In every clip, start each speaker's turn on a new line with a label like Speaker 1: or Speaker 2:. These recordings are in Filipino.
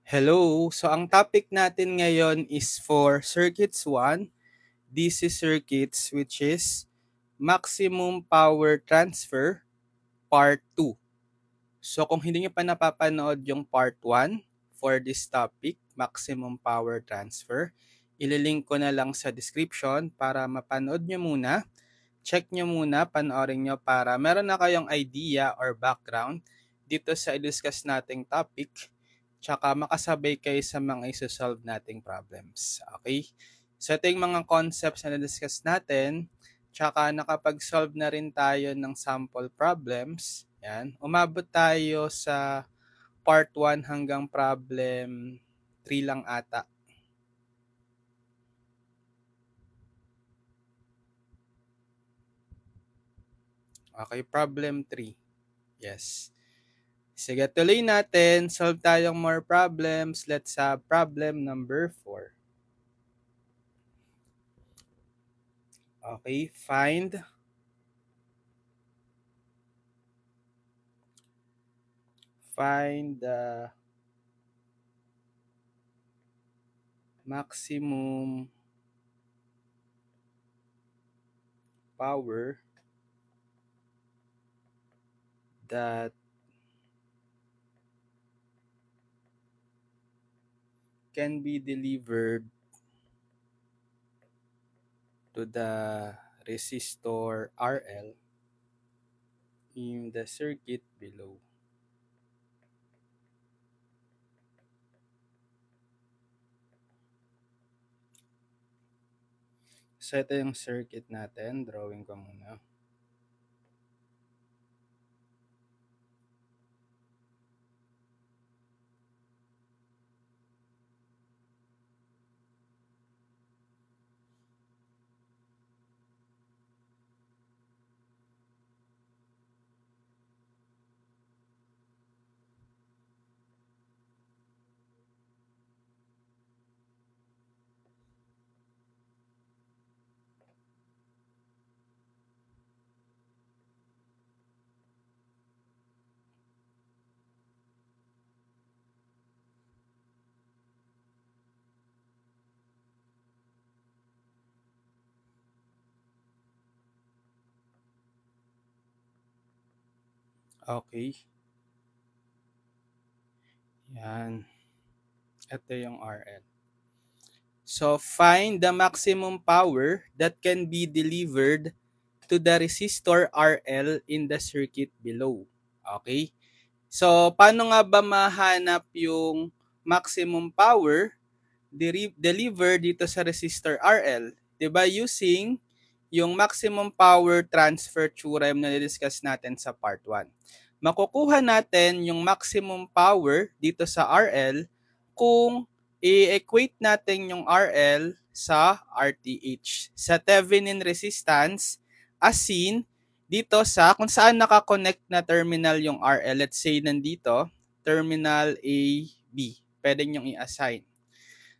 Speaker 1: Hello! So ang topic natin ngayon is for Circuits 1, DC circuits, which is Maximum Power Transfer Part 2. So kung hindi nyo pa napapanood yung Part 1 for this topic, Maximum Power Transfer, ililink ko na lang sa description para mapanood nyo muna. Check nyo muna, panoorin nyo para meron na kayong idea or background dito sa i-discuss nating topic, tsaka makasabay kayo sa mga isosolve nating problems. Okay? So ito yung mga concepts na na-discuss natin, tsaka nakapag-solve na rin tayo ng sample problems. Yan. Umabot tayo sa part 1 hanggang problem 3 lang ata. Okay, problem 3. Yes. Sige, tuloy natin. Solve tayong more problems. Let's have problem number 4. Okay, find the maximum power that can be delivered to the resistor RL in the circuit below. So ito yung circuit natin. Drawing ko muna. Okay. Yan. Ito yung RL. So find the maximum power that can be delivered to the resistor RL in the circuit below. Okay? So paano nga ba mahanap yung maximum power delivered dito sa resistor RL? 'Di ba, using yung maximum power transfer theorem na discuss natin sa part 1. Makukuha natin yung maximum power dito sa RL kung i-equate natin yung RL sa RTH, sa Thevenin resistance as seen dito sa kung saan nakakonect na terminal yung RL. Let's say nandito, terminal A, B. Pwede nyong i-assign.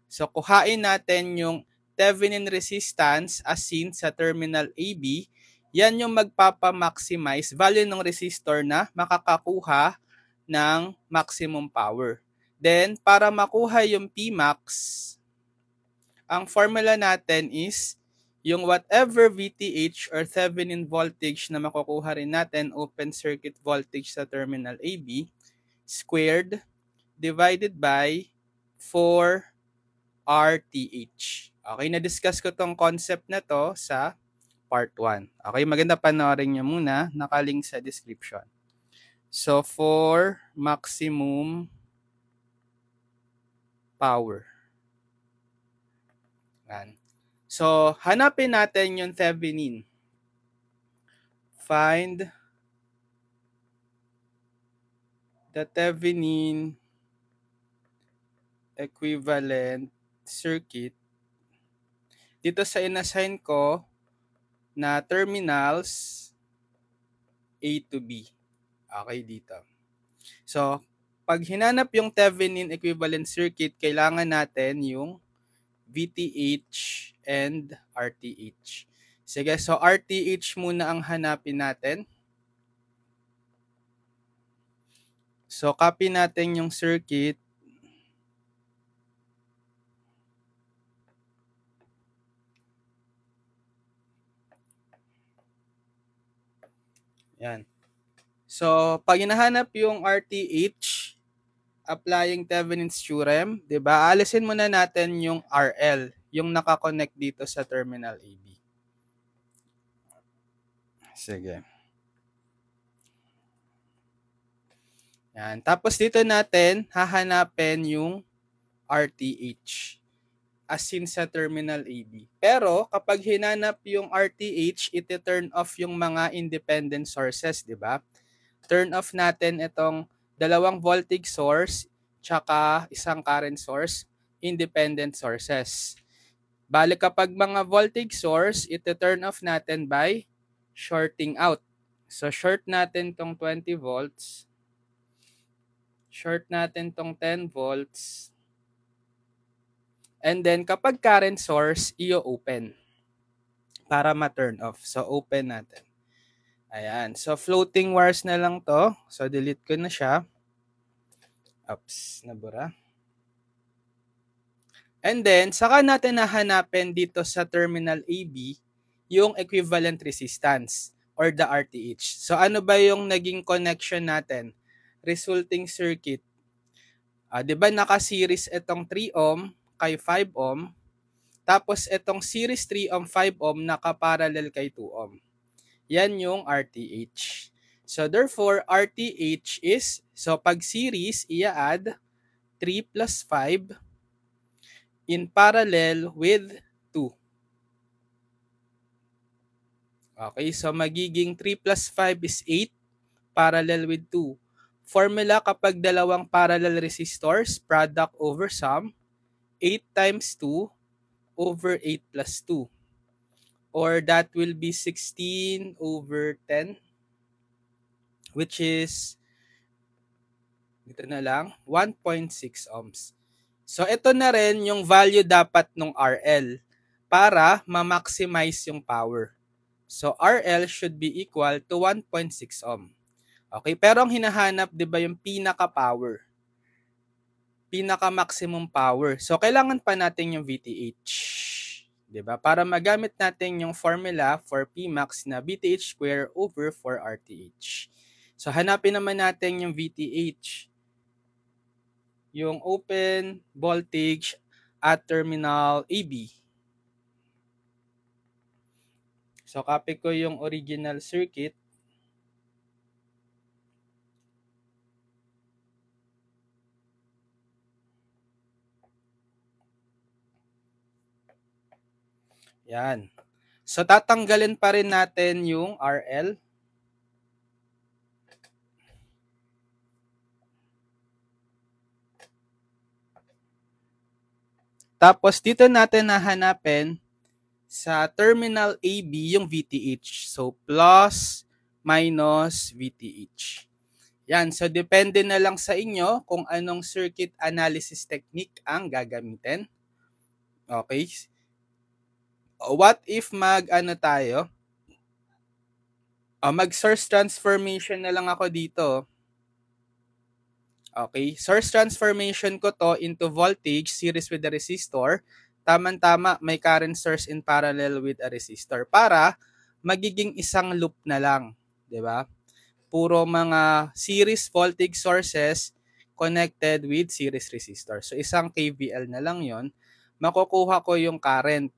Speaker 1: So kuhain natin yung Thevenin resistance as seen sa terminal AB. Yan yung magpapa-maximize value ng resistor na makakakuha ng maximum power. Then, para makuha yung Pmax, ang formula natin is yung whatever VTH or Thevenin voltage na makukuha rin natin, open circuit voltage sa terminal AB, squared divided by 4 RTH. Okay, na-discuss ko tong concept na to sa part 1. Okay, maganda panoorin nyo muna, nakalink sa description. So, for maximum power. Yan. So, hanapin natin yung Thevenin. Find the Thevenin equivalent circuit dito sa inassign ko na terminals A to B. Okay, dito. So, pag hinanap yung Thevenin equivalent circuit, kailangan natin yung VTH and RTH. Sige, so RTH muna ang hanapin natin. So, copy natin yung circuit. Yan. So, pag hinahanap yung RTH, applying Thevenin's theorem, 'di ba? Alisin muna natin yung RL, yung nakakonect dito sa terminal AB. Sige. Yan. Tapos dito natin hahanapin yung RTH as in sa terminal AB. Pero kapag hinanap yung RTH, iti-turn off yung mga independent sources, 'di ba? Turn off natin itong dalawang voltage source tsaka isang current source, independent sources. Bali kapag mga voltage source, iti-turn off natin by shorting out. So short natin tong 20 volts. Short natin tong 10 volts. And then kapag current source, i-open para ma-turn off. So open natin. Ayan. So floating wires na lang to. So delete ko na siya. Oops, nabura. And then, saka natin nahanapin dito sa terminal AB yung equivalent resistance or the RTH. So, ano ba yung naging connection natin? Resulting circuit. Di ba naka-series itong 3 ohm kay 5 ohm? Tapos itong series 3 ohm, 5 ohm naka-parallel kay 2 ohm. Yan yung RTH. So, therefore, RTH is, so pag series, i-add 3 plus 5 in parallel with 2. Okay, so magiging 3 plus 5 is 8 parallel with 2. Formula kapag dalawang parallel resistors, product over sum, 8 times 2 over 8 plus 2. Or that will be 16 over 10, which is, dito na lang, 1.6 ohms. So ito na rin yung value dapat ng RL para ma-maximize yung power. So RL should be equal to 1.6 ohm. Okay, pero ang hinahanap 'di ba yung pinaka-power? Pinaka-maximum power. So kailangan pa natin yung VTH. 'Di ba? Para magamit natin yung formula for Pmax na VTH square over 4RTH. So hanapin naman natin yung VTH. Yung open voltage at terminal AB. So copy ko yung original circuit. Yan. So tatanggalin pa rin natin yung RL. Tapos dito natin nahanapin sa terminal AB yung VTH. So plus minus VTH. Yan, so depende na lang sa inyo kung anong circuit analysis technique ang gagamitin. Okay? What if tayo? Mag source transformation na lang ako dito. Okay, source transformation ko to into voltage series with the resistor. Tama-tama, may current source in parallel with a resistor para magiging isang loop na lang, 'di ba? Puro mga series voltage sources connected with series resistor. So isang KVL na lang 'yon. Makukuha ko yung current.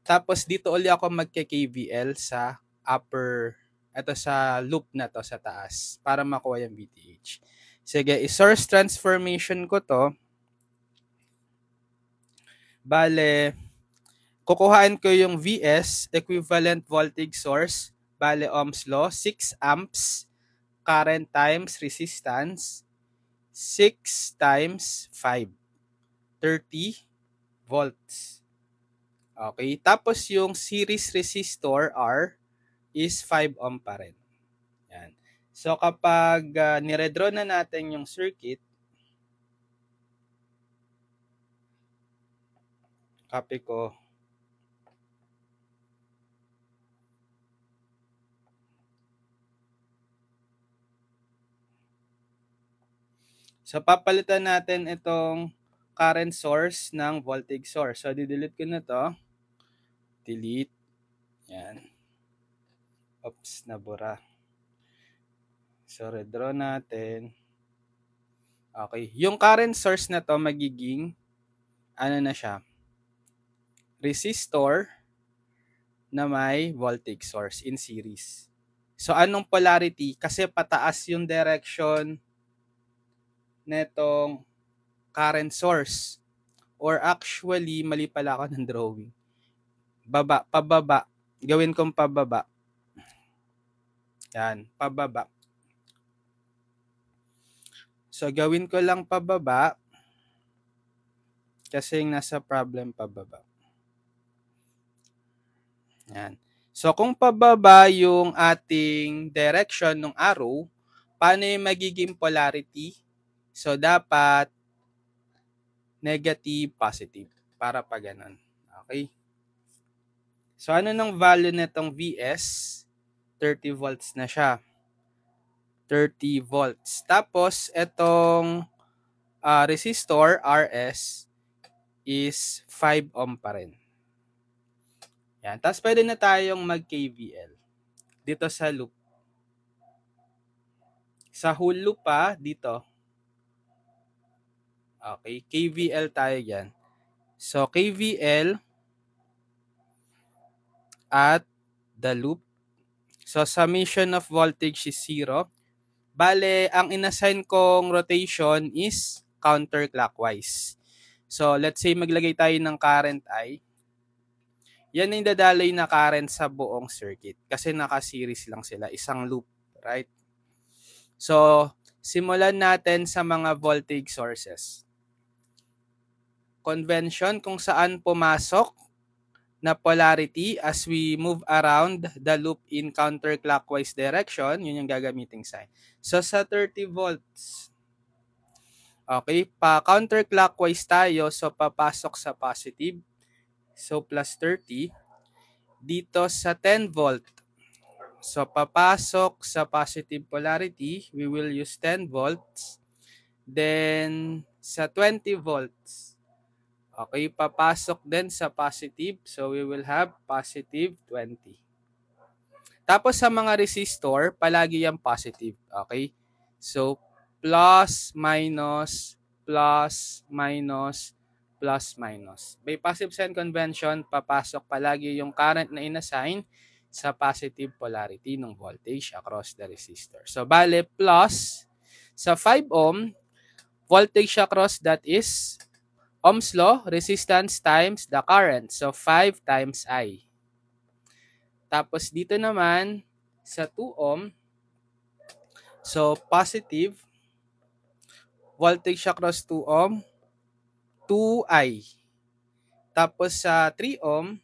Speaker 1: Tapos dito uli ako magke-KVL sa upper, ito sa loop na to sa taas para makuha yung VTH. Sige, i-source transformation ko to. Bale, kukuhaan ko yung VS, equivalent voltage source. Bale, Ohm's law, 6 amps, current times resistance, 6 times 5, 30 volts. Okay, tapos yung series resistor R is 5 ohm pa rin. Yan. So kapag niredraw na natin yung circuit, copy ko. So papalitan natin itong current source ng voltage source. So di-delete ko na to. Delete. Yan. Oops, nabura. So, redraw natin. Okay. Yung current source na to magiging, ano na siya? Resistor na may voltage source in series. So, anong polarity? Kasi pataas yung direction netong current source. Or actually, mali pala ako ng drawing. Pababa. Gawin kong pababa. Yan, pababa. So, gawin ko lang pababa kasi yung nasa problem pababa. Yan. So, kung pababa yung ating direction ng arrow, paano yung magiging polarity? So, dapat negative, positive. Para pa ganun. Okay? So, ano nang value nitong VS? 30 volts na siya. 30 volts. Tapos, itong resistor, RS, is 5 ohm pa rin. Yan. Tapos, pwede na tayong mag-KVL. Dito sa loop. Sa whole loop pa, dito. Okay, KVL tayo yan. So, KVL at the loop. So, summation of voltage is 0. Bale, ang inassign kong rotation is counterclockwise. So, let's say maglagay tayo ng current I. Yan yung dadaloy na current sa buong circuit. Kasi naka-series lang sila. Isang loop, right? So, simulan natin sa mga voltage sources. Convention kung saan pumasok na polarity as we move around the loop in counterclockwise direction, yun yung gagamiting sign. So, sa 30 volts, okay, pa counterclockwise tayo, so papasok sa positive, so plus 30. Dito sa 10 volt, so papasok sa positive polarity, we will use 10 volts. Then, sa 20 volts, okay, papasok din sa positive. So, we will have positive 20. Tapos, sa mga resistor, palagi yung positive. Okay? So, plus, minus, plus, minus, plus, minus. By passive sign convention, papasok palagi yung current na inassign sa positive polarity ng voltage across the resistor. So, bale, plus, sa 5 ohm, voltage across that is Ohm's law, resistance times the current. So, 5 times I. Tapos, dito naman, sa 2 ohm, so, positive, voltage across 2 ohm, 2I. Tapos, sa 3 ohm,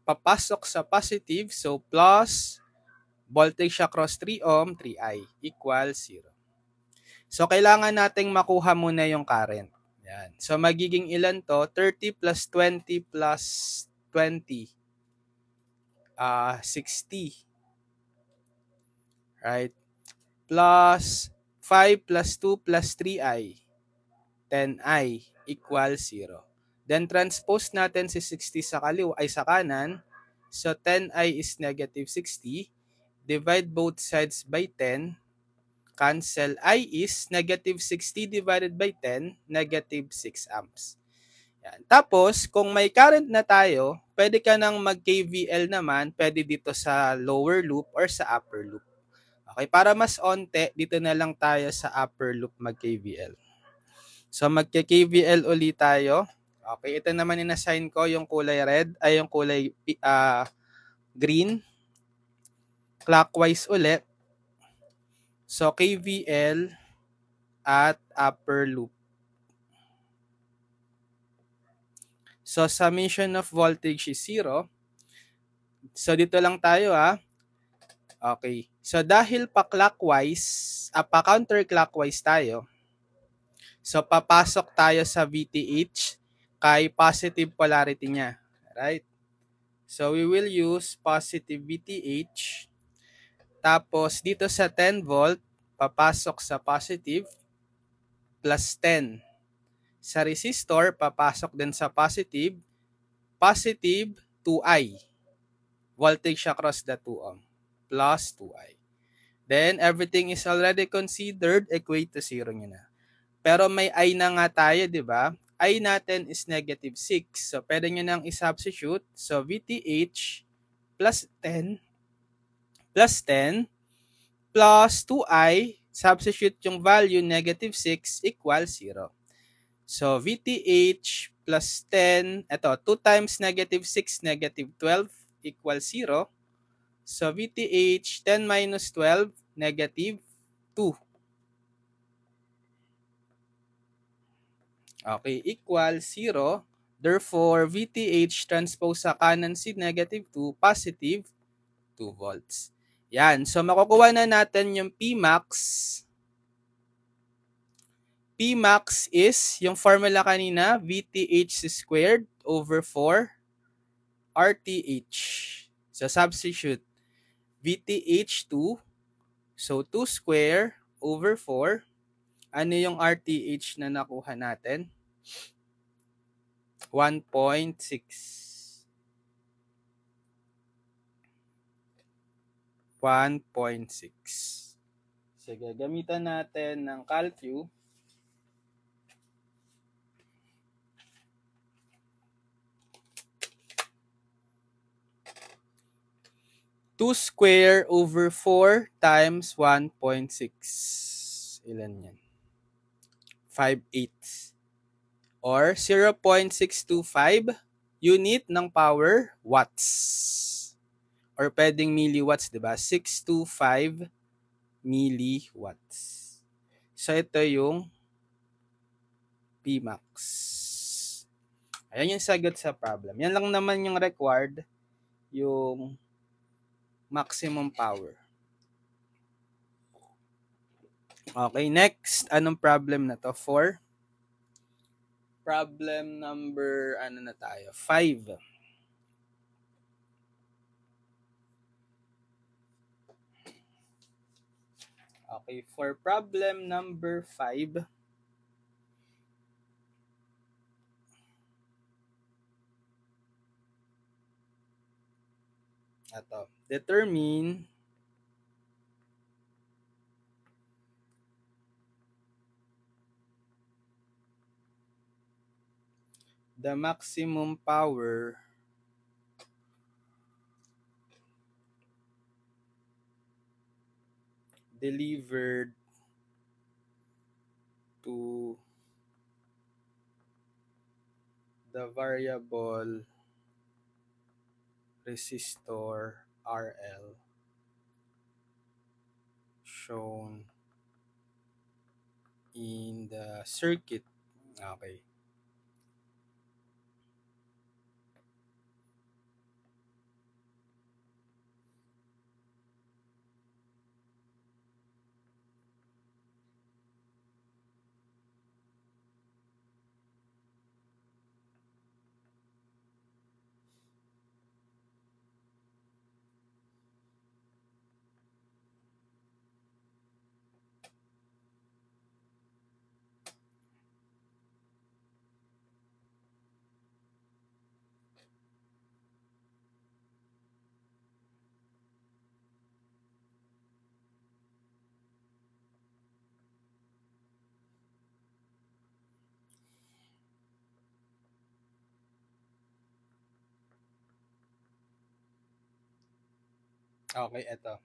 Speaker 1: papasok sa positive, so, plus, voltage across 3 ohm, 3I, equals 0. So, kailangan nating makuha muna yung current. Yan. So, magiging ilan to? 30 plus 20 plus 20. 60. Right? Plus 5 plus 2 plus 3i. 10i equals 0. Then, transpose natin si 60 sa sa kanan. So, 10i is negative 60. Divide both sides by 10. Cancel. I is negative 60 divided by 10, negative 6 amps. Yan. Tapos, kung may current na tayo, pwede ka nang mag-KVL naman, pwede dito sa lower loop or sa upper loop. Okay, para mas onte, dito na lang tayo sa upper loop mag-KVL. So, mag-KVL ulit tayo. Okay, ito naman in-assign ko yung kulay red, ay yung kulay green. Clockwise ulit. So, KVL at upper loop. So, summation of voltage is 0. So, dito lang tayo Okay. So, dahil pa clockwise, pa counterclockwise tayo, so, papasok tayo sa VTH kay positive polarity niya. Right? So, we will use positive VTH. Tapos, dito sa 10 volt, papasok sa positive plus 10. Sa resistor, papasok din sa positive 2i. Voltage across the 2 ohm plus 2i. Then, everything is already considered, equate to 0 nyo na. Pero may I na nga tayo, di ba? I natin is negative 6. So, pwede nyo nang isubstitute. So, VTH plus 10 plus 2I, substitute yung value, negative 6 equals 0. So, VTH plus 10, ito, 2 times negative 6, negative 12 equals 0. So, VTH 10 minus 12, negative 2. Okay, equals 0. Therefore, VTH transpose sa kanan si negative 2, positive 2 volts. Yan. So, makukuha na natin yung Pmax. Pmax is, yung formula kanina, VTH squared over 4 RTH. So, substitute VTH 2. So, 2 square over 4. Ano yung RTH na nakuha natin? 1.6. 1.6. Sige, gamitan natin ng CalQ. 2 square over 4 times 1.6. Ilan yan? 5/8. Or 0.625 unit ng power watts. Or pwedeng milliwatts, di ba? 625 milliwatts. So, ito yung Pmax. Ayan yung sagot sa problem. Yan lang naman yung required, yung maximum power. Okay, next. Anong problem na to? 4. Problem number, 5. Okay, for problem number 5, ito, determine the maximum power delivered to the variable resistor RL shown in the circuit. Okay. Okay, ito.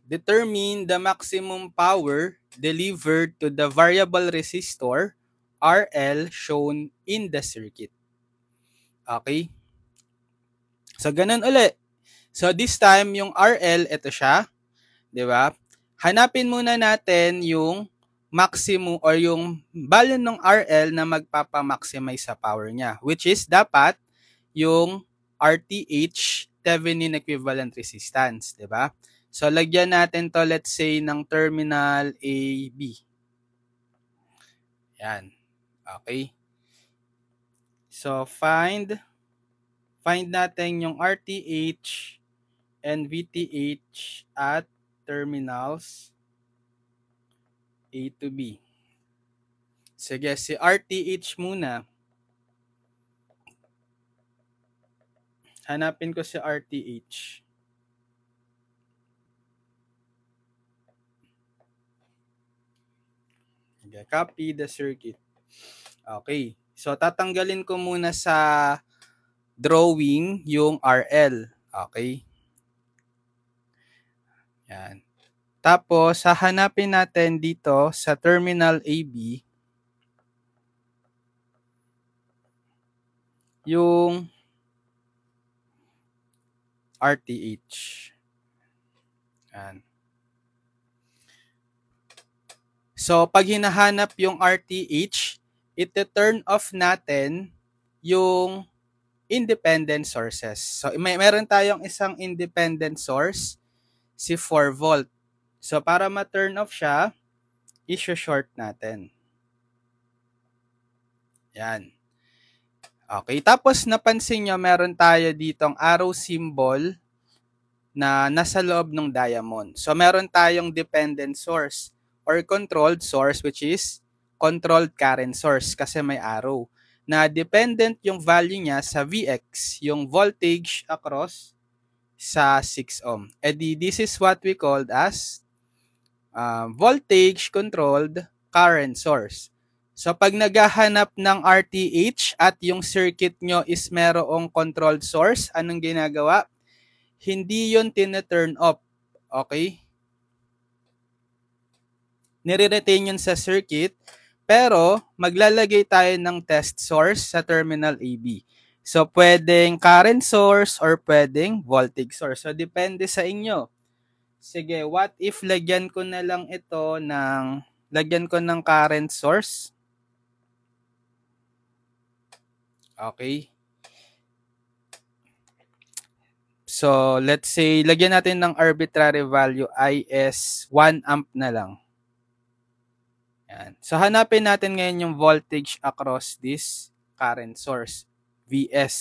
Speaker 1: Determine the maximum power delivered to the variable resistor RL shown in the circuit. Okay? So, ganun ulit. So, this time, yung RL, ito siya. Di ba? Hanapin muna natin yung maximum or yung value ng RL na magpapamaximize sa power niya. Which is, dapat, yung RTH, Thevenin equivalent resistance. Di ba? So, lagyan natin to, let's say, ng terminal A, B. Yan. Okay. So, find natin yung RTH and VTH at terminals A to B. Sige, si RTH muna. Hanapin ko si RTH. Okay, copy the circuit. Okay. So, tatanggalin ko muna sa drawing yung RL. Okay. Yan. Tapos, hahanapin natin dito sa terminal AB yung RTH. Yan. So, pag hinahanap yung RTH, iti-turn off natin yung independent sources. So, meron tayong isang independent source, si 4 volt. So, para ma-turn off siya, i-short natin. Yan. Okay, tapos napansin nyo, meron tayo ditong arrow symbol na nasa loob ng diamond. So, meron tayong dependent source or controlled source, which is controlled current source kasi may arrow. Na dependent yung value niya sa Vx, yung voltage across sa 6 ohm. This is what we called as voltage controlled current source. So pag naghahanap ng RTH at yung circuit nyo is merong controlled source, anong ginagawa? Hindi yun tina-turn off. Okay? Nire-retain yun sa circuit, pero maglalagay tayo ng test source sa terminal AB. So pwedeng current source or pwedeng voltage source. So depende sa inyo. Sige, what if lagyan ko na lang ito ng, lagyan ko ng current source. Okay. So, let's say, lagyan natin ng arbitrary value is 1 amp na lang. Yan. So, hanapin natin ngayon yung voltage across this current source, Vs.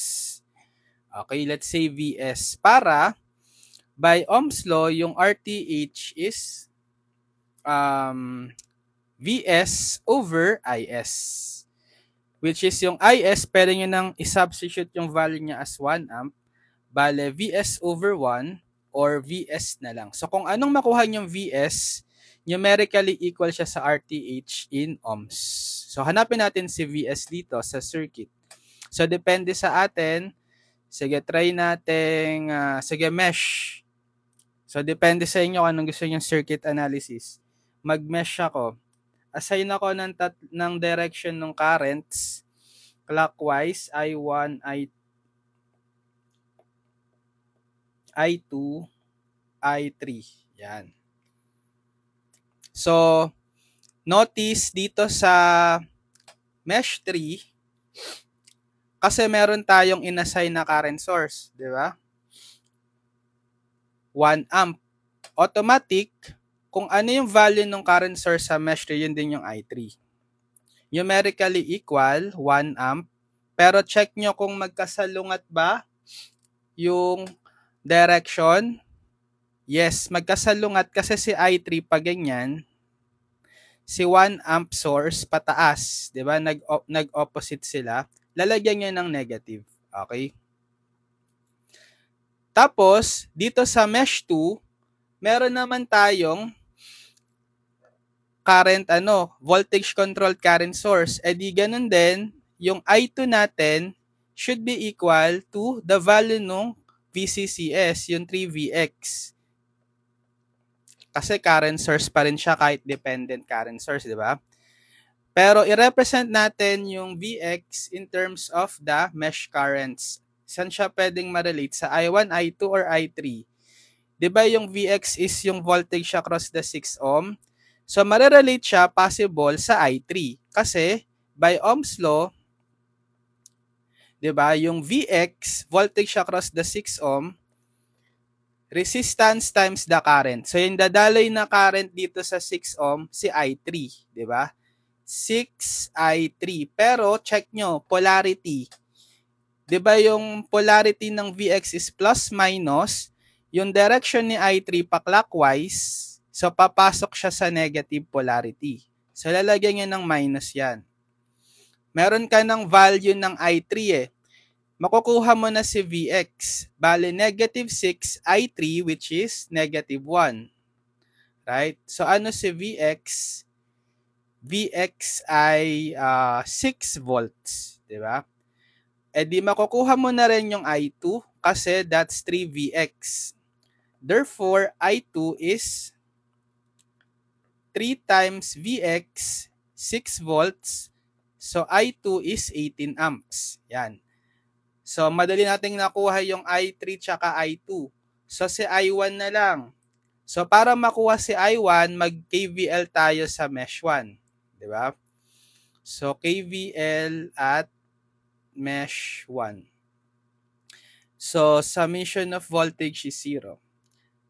Speaker 1: Okay, let's say Vs. Para, by Ohm's law, yung RTH is Vs over Is. Which is yung Is, pwede nyo nang isubstitute yung value niya as 1 amp. Bale, Vs over 1 or Vs na lang. So, kung anong makuha yung Vs, numerically equal siya sa RTH in ohms. So, hanapin natin si Vs dito sa circuit. So, depende sa atin. Sige, try natin, sige, mesh. So, depende sa inyo kung anong gusto nyo circuit analysis. Mag-mesh ako. Assign ako ng direction ng currents. Clockwise, I1, I2, I3. Yan. So, notice dito sa mesh 3, kasi meron tayong inassign na current source, di ba? 1 amp. Automatic, kung ano yung value ng current source sa mesh 3, yun din yung I3. Numerically equal, 1 amp. Pero check nyo kung magkasalungat ba yung direction. Yes, magkasalungat kasi si I3 pa ganyan, si 1 amp source pataas, 'di ba? Nag-opposite sila. Lalagyan niya ng negative. Okay? Tapos, dito sa mesh 2, meron naman tayong current voltage controlled current source. Di ganun din, yung I2 natin should be equal to the value ng VCCS, yung 3Vx. Kasi current source pa rin siya kahit dependent current source, di ba? Pero i-represent natin yung Vx in terms of the mesh currents. Saan siya pwedeng ma-relate? Sa I1, I2, or I3? Di ba yung Vx is yung voltage across the 6 ohm? So, ma-relate siya possible sa I3. Kasi, by Ohm's law, di ba, yung Vx, voltage across the 6 ohm, resistance times the current. So, yung dadaloy na current dito sa 6 ohm, si I3, di ba? 6I3. Pero, check nyo, polarity. Di ba yung polarity ng Vx is plus minus, yung direction ni I3 pa clockwise, so papasok siya sa negative polarity. So, lalagyan nyo ng minus yan. Meron ka ng value ng I3 makukuha mo na si Vx. Bale, negative 6, I3, which is negative 1. Right? So, ano si Vx? Vx ay 6 volts, di ba? E di makukuha mo na rin yung I2 kasi that's 3 Vx. Therefore, I2 is 3 times Vx, 6 volts. So, I2 is 18 amps. Yan. So, madali nating nakuha yung I3 tsaka I2. So, si I1 na lang. So, para makuha si I1, mag-KVL tayo sa mesh 1. Diba? So, KVL at mesh 1. So, summation of voltage is 0.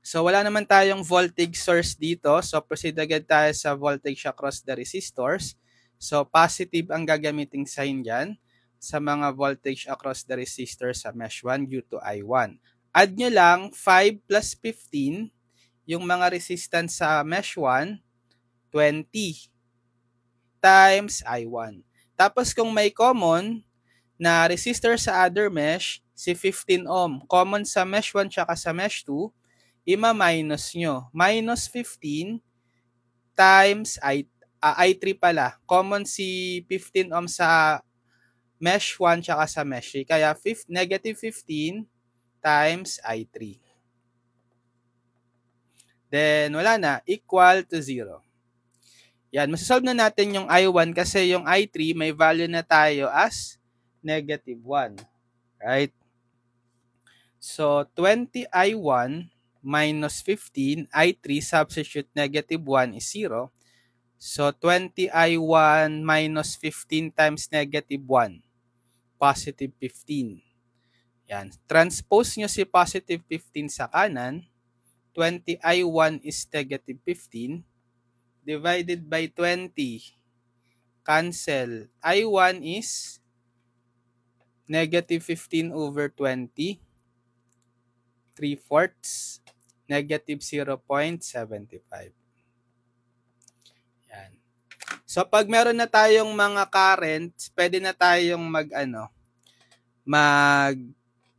Speaker 1: So, wala naman tayong voltage source dito. So, proceed agad tayo sa voltage across the resistors. So, positive ang gagamiting sign dyan sa mga voltage across the resistor sa mesh 1 due to I1. Add nyo lang 5 plus 15, yung mga resistance sa mesh 1, 20 times I1. Tapos kung may common na resistor sa other mesh, si 15 ohm. Common sa mesh 1 tsaka sa mesh 2, ima-minus nyo. Minus 15 times I3 pala. Common si 15 ohm sa mesh 1 tsaka sa mesh 3. Kaya negative 15 times I3. Then, wala na. Equal to 0. Yan. Masasolve na natin yung I1 kasi yung I3 may value na tayo as negative 1. Right? So, 20 I1 minus 15 I3 substitute negative 1 is 0. So, 20 I1 minus 15 times negative 1. Positive 15. Yan. Transpose nyo si positive 15 sa kanan. 20 I1 is negative 15. Divided by 20. Cancel. I1 is negative 15 over 20. 3/4. Negative 0.75. Yan. So, pag meron na tayong mga currents, pwede na tayong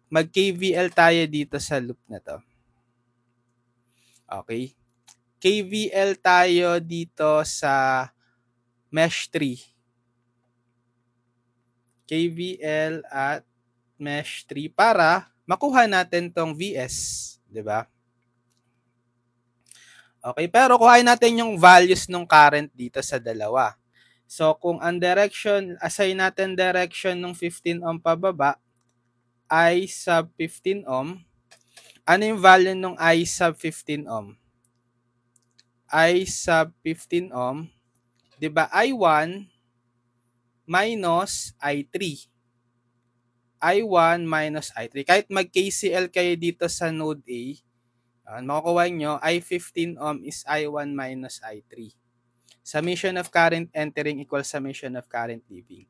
Speaker 1: mag-KVL tayo dito sa loop na to. Okay. KVL tayo dito sa mesh 3. KVL at mesh 3 para makuha natin tong VS. Diba? Okay, pero kuhain natin yung values ng current dito sa dalawa. So, kung ang direction, assign natin direction ng 15 ohm pababa, I sub 15 ohm. Ano yung value ng I sub 15 ohm? I sub 15 ohm, diba I1 minus I3. I1 minus I3. Kahit mag-KCL kayo dito sa node A, makukuha nyo, I15 ohm is I1 minus I3. Summation of current entering equals summation of current leaving.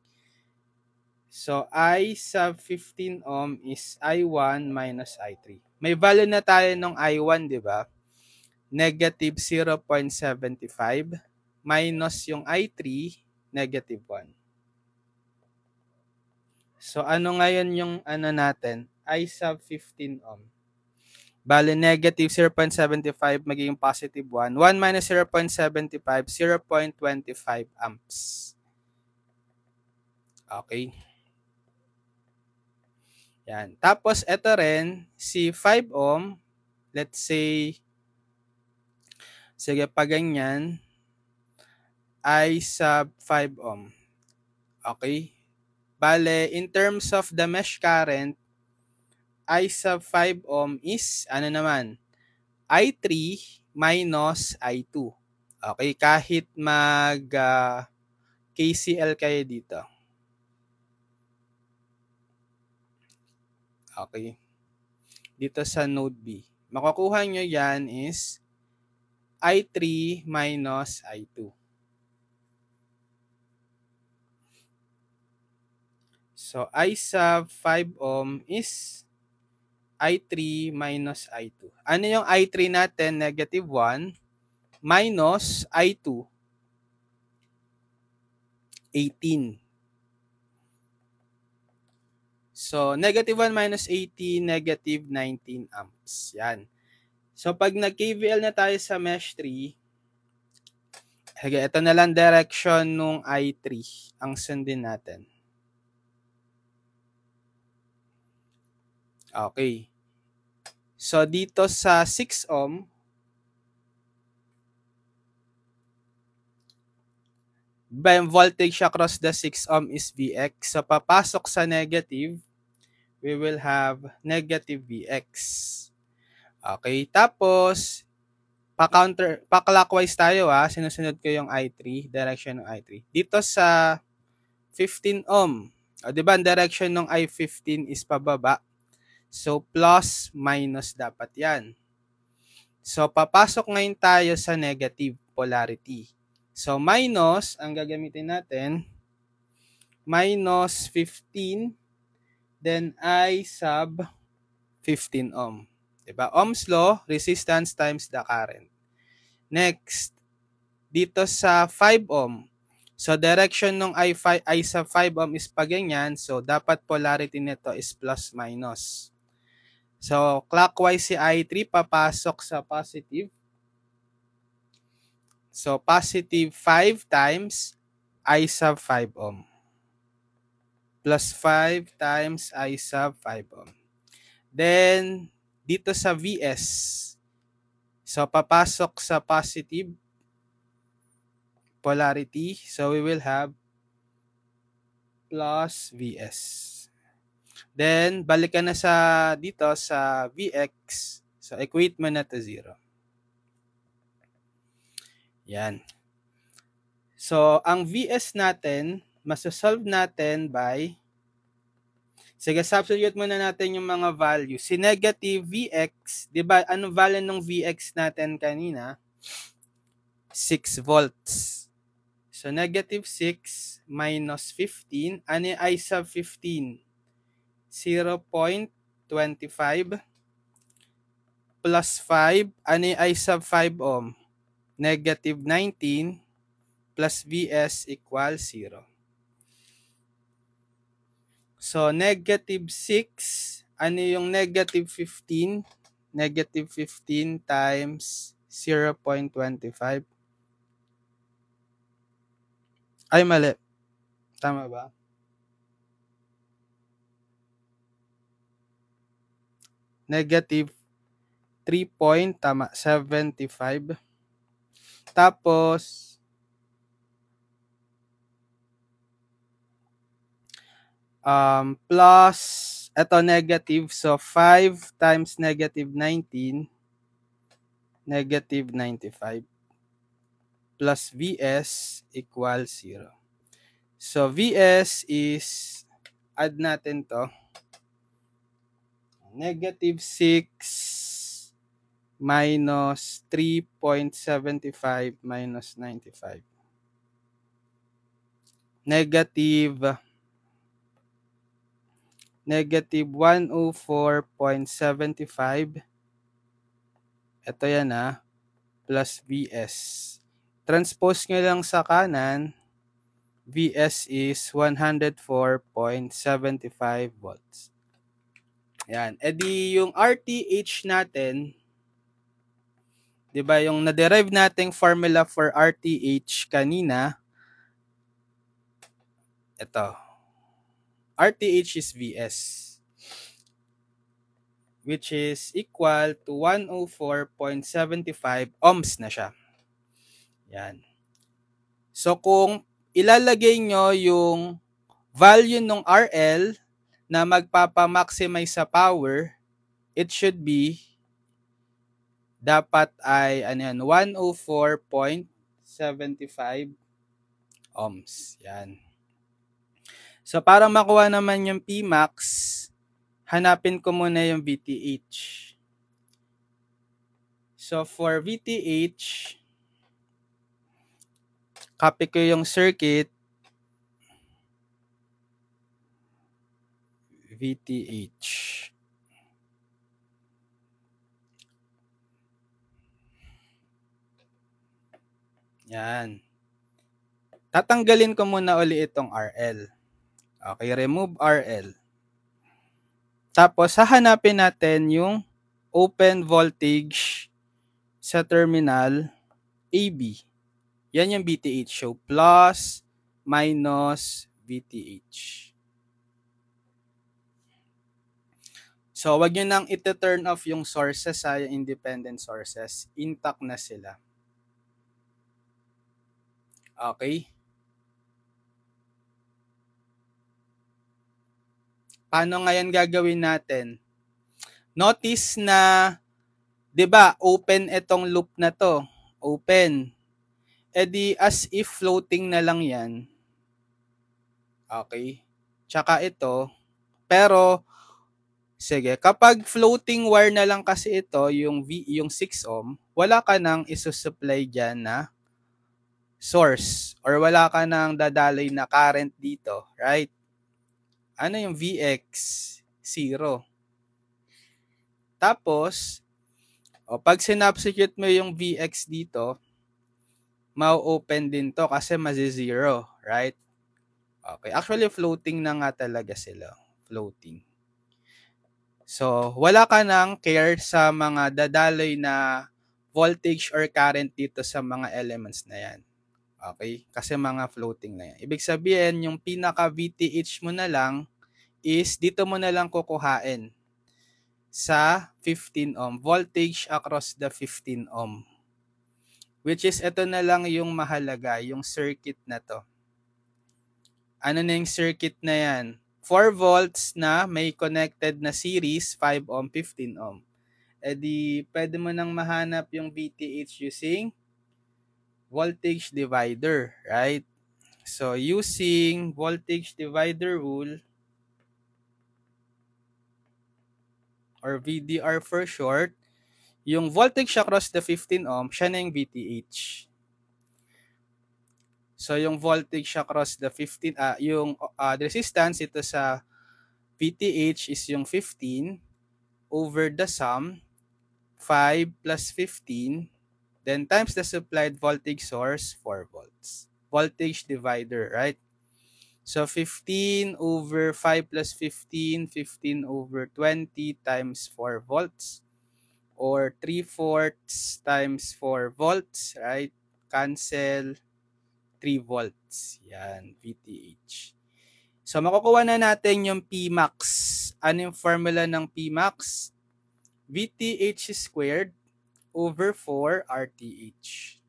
Speaker 1: So, I sub 15 ohm is I1 minus I3. May value na tayo ng I1, di ba? Negative 0.75 minus yung I3, negative 1. So, ano ngayon yung natin? I sub 15 ohm. Bale, negative 0.75 magiging positive 1. 1 minus 0.75, 0.25 amps. Okay. Yan. Tapos, ito rin, si 5 ohm, let's say, sige pa ganyan, I sub 5 ohm. Okay. Bale, in terms of the mesh current, I sub 5 ohm is, ano naman, I3 minus I2. Okay, kahit KCL kayo dito. Okay. Dito sa node B. Makukuha nyo yan is I3 minus I2. So, I sub 5 ohm is I3 minus I2. Ano yung I3 natin? Negative 1 minus I2. 18. So, negative 1 minus 18, negative 19 amps. Yan. So, pag nag-KVL na tayo sa mesh 3, Sige, ito na lang direction nung I3 ang sundin natin. Okay. So, dito sa 6 ohm, voltage across the 6 ohm is Vx. So, papasok sa negative, we will have negative Vx. Okay, tapos, pa-clockwise tayo sinusunod ko yung I3, direction ng I3. Dito sa 15 ohm, di ba ang direction ng I15 is pababa? So, plus, minus dapat yan. So, papasok ngayon tayo sa negative polarity. So, minus, ang gagamitin natin, minus 15, then I sub 15 ohm. Diba? Ohm's law, resistance times the current. Next, dito sa 5 ohm. So, direction ng I sa 5 ohm is pa ganyan. So, dapat polarity nito is plus minus. So, clockwise si I3 papasok sa positive. So, positive 5 times I sub 5 ohm. Plus 5 times I sub 5 ohm. Then, dito sa Vs. So, papasok sa positive polarity. So, we will have plus Vs. Then, balik ka na sa dito sa Vx. So, equate mo na to 0. Yan. So, ang Vs natin, masasolve natin by, sige, substitute muna natin yung mga value. Si negative Vx, di ba, anong value ng Vx natin kanina? 6 volts. So, negative 6 minus 15, ano yung I sub 15? 0.25 plus 5, ano yung I sub 5 ohm? Negative 19 plus Vs equals 0. So, negative 6, ano yung negative 15? Negative 15 times 0.25. Ay, mali. Tama ba? Negative 3.75. Tapos, plus, ito negative. So, 5 times negative 19, negative 95. Plus Vs equals 0. So, Vs is, add natin to, negative 6 minus 3.75 minus 95. Negative 104.75. Ito yan plus Vs. Transpose nyo lang sa kanan, Vs is 104.75 volts. Yan. E di yung RTH natin, di ba yung na-derive nating formula for RTH kanina, ito. RTH is Vs, which is equal to 104.75 ohms na siya. Yan. So, kung ilalagay nyo yung value ng RL na magpapa-maximize sa power, it should be, dapat ay 104.75 ohms. Yan. So, para makuha naman yung Pmax, hanapin ko muna yung VTH. So, for VTH, copy ko yung circuit, VTH. Yan. Tatanggalin ko muna uli itong RL. Okay, remove RL. Tapos, hahanapin natin yung open voltage sa terminal AB. Yan yung VTH. So, plus, minus, VTH. So, wag nyo nang ito-turn off yung sources sa independent sources. Intact na sila. Okay? Paano ngayon gagawin natin? Notice na, 'di ba, open itong loop na to. Open. E di as if floating na lang 'yan. Okay? Tsaka ito, pero sige, kapag floating wire na lang kasi ito, yung 6 ohm, wala ka nang isusupply diyan na source or wala ka nang dadaloy na current dito, right? Ano yung Vx? 0. Tapos, pag sinubstitute mo yung Vx dito, ma-open din to kasi mazi-0, right? Okay, actually floating na nga talaga sila. Floating. So, wala ka nang care sa mga dadaloy na voltage or current dito sa mga elements na yan. Okay? Kasi mga floating na yan. Ibig sabihin, yung pinaka VTH mo na lang is dito mo na lang kukuhain sa 15 ohm. Voltage across the 15 ohm. Which is, ito na lang yung mahalaga, yung circuit na to. Ano na yung circuit na yan? 4 volts na may connected na series, 5 ohm, 15 ohm. E di, pwede mo nang mahanap yung VTH using voltage divider, right? So, using voltage divider rule, or VDR for short, yung voltage across the 15 ohm, siya na yung VTH. So, yung voltage across the 15, yung resistance ito sa VTH is yung 15 over the sum, 5 plus 15, then times the supplied voltage source, 4 volts. Voltage divider, right? So, 15 over 5 plus 15, 15 over 20 times 4 volts. Or 3/4 times 4 volts, right? Cancel 3 volts. Yan, VTH. So, makukuha na natin yung Pmax. Ano yung formula ng Pmax? VTH squared over 4 RTH.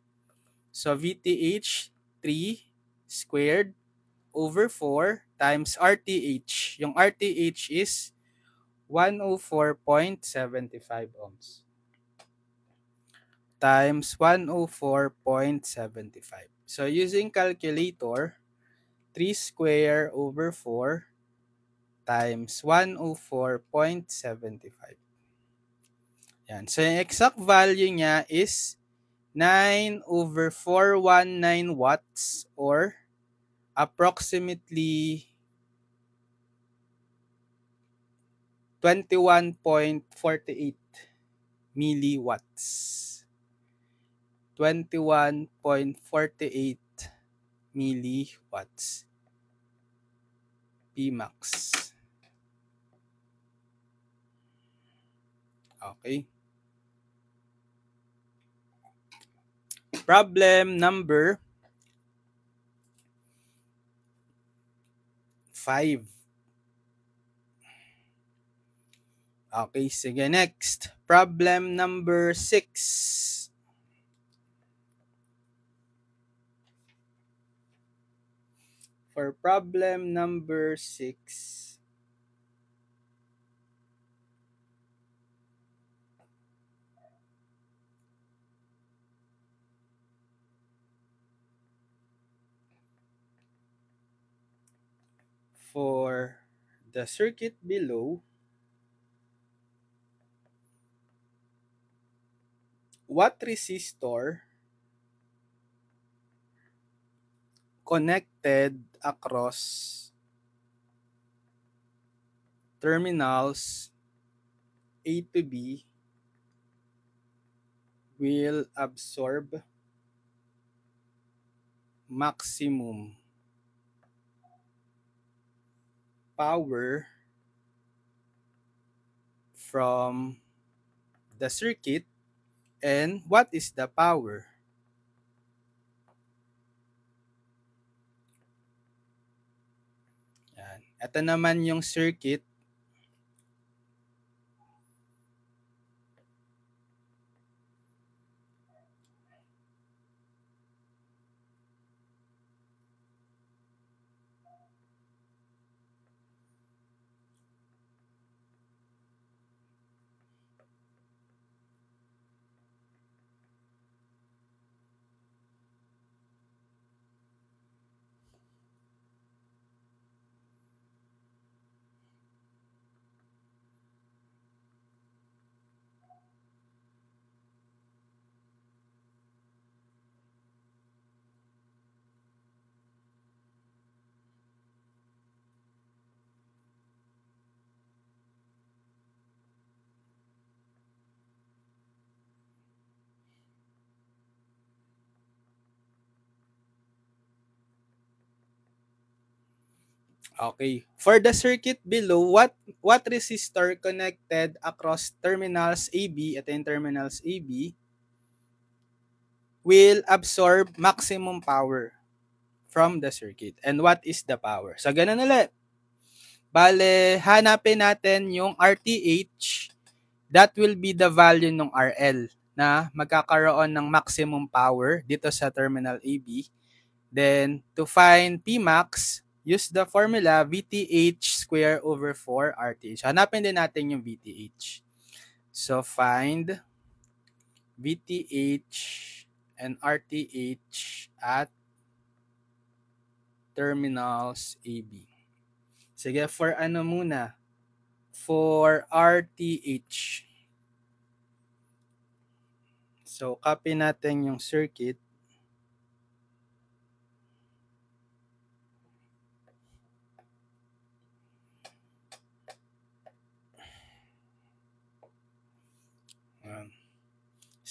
Speaker 1: So, VTH 3 squared over 4 times RTH. Yung RTH is 104.75 ohms. Times 104.75. So, using calculator, 3 square over 4 times 104.75. Yan. So, yung exact value niya is 9 over 419 watts or approximately 21.48 milliwatts. 21.48 milliwatts. Pmax. Okay. Problem number 5. Okay, sige, next. Problem number 6. For problem number 6, for the circuit below, what resistor connected across terminals A to B will absorb maximum power from the circuit, and what is the power? Ito naman yung circuit. Okay. For the circuit below, what resistor connected across terminals AB, ito yung terminals AB, will absorb maximum power from the circuit? And what is the power? So, ganun ulit. Bale, hanapin natin yung RTH. That will be the value ng RL na magkakaroon ng maximum power dito sa terminal AB. Then, to find Pmax, use the formula VTH square over 4 RTH. Hanapin din natin yung VTH. So, find VTH and RTH at terminals AB. Sige, for ano muna? For RTH. So, copy natin yung circuit.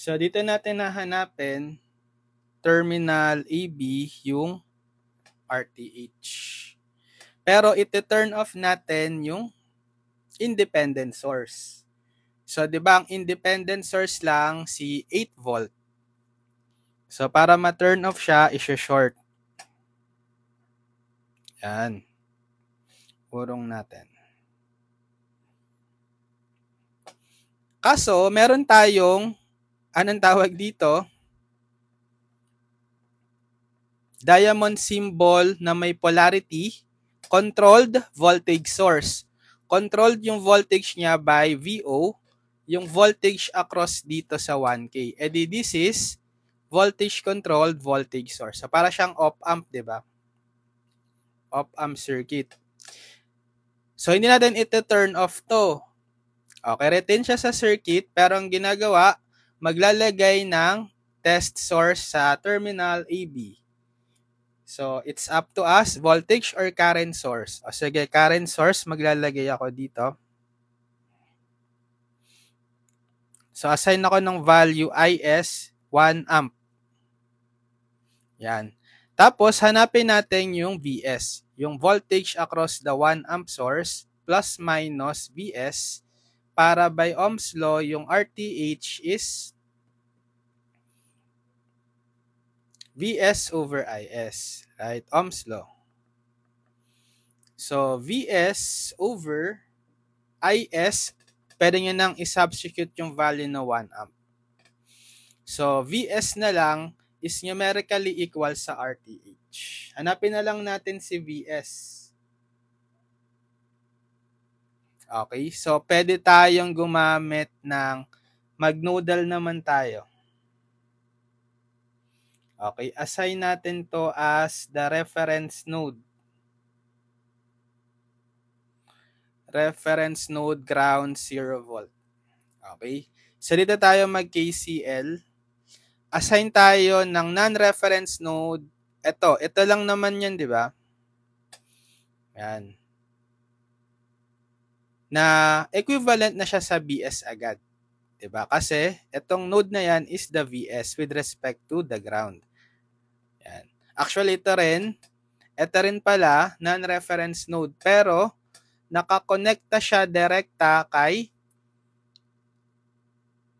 Speaker 1: So, dito natin nahanapin terminal AB yung RTH. Pero iti-turn off natin yung independent source. So, di ba ang independent source lang si 8 volt. So, para ma-turn off siya, i-short. Yan. Urong natin. Kaso, meron tayong, anong tawag dito? Diamond symbol na may polarity, controlled voltage source. Controlled yung voltage niya by VO, yung voltage across dito sa 1K. E di this is voltage controlled voltage source. So para siyang op-amp, di ba? Op-amp circuit. So hindi natin ito turn off to. Okay, retain siya sa circuit, pero ang ginagawa, maglalagay ng test source sa terminal AB. So, it's up to us, voltage or current source. O sige, current source, maglalagay ako dito. So, assign ako ng value IS 1 amp. Yan. Tapos, hanapin natin yung VS. Yung voltage across the 1 amp source plus minus VS. Para by Ohm's law, yung RTH is VS over IS. Right? Ohm's law. So, VS over IS, pwede nyo nang isubstitute yung value na 1 amp. So, VS na lang is numerically equal sa RTH. Hanapin na lang natin si VS. Okay, so pwede tayong gumamit ng mag-nodal naman tayo. Okay, assign natin to as the reference node. Reference node ground 0 volt. Okay, so dito tayo mag-KCL. Assign tayo ng non-reference node. Ito lang naman yan, di ba? Yan. Na equivalent na siya sa BS agad. Diba? Kasi itong node na yan is the VS with respect to the ground. Yan. Actually, ito rin pala non-reference node, pero nakakonekta siya direkta kay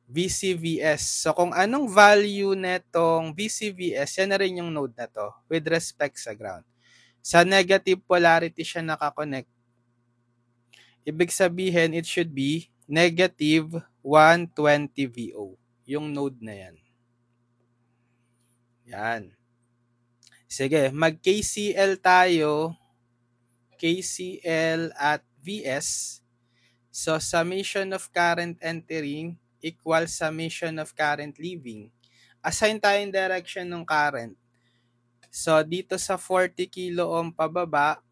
Speaker 1: VCVS. So, kung anong value netong VCVS, yan na rin yung node na to with respect sa ground. Sa negative polarity siya nakakonect. Ibig sabihin, it should be negative 120 VO. Yung node na yan. Yan. Sige, mag-KCL tayo. KCL at VS. So, summation of current entering equals summation of current leaving. Assign tayong direction ng current. So, dito sa 40 kilo ohm pababa,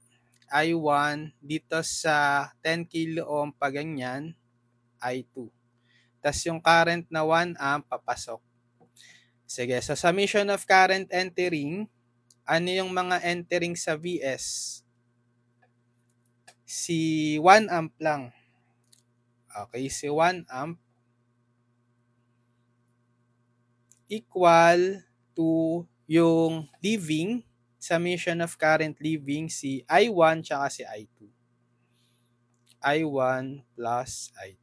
Speaker 1: I1. Dito sa 10 kilo ohm pa ganyan, I2. Tapos yung current na 1 amp papasok. Sige, so summation of current entering, ano yung mga entering sa VS? Si 1 amp lang. Okay, si 1 amp equal to yung leaving, summation of current leaving, si I1 tsaka si I2. I1 plus I2.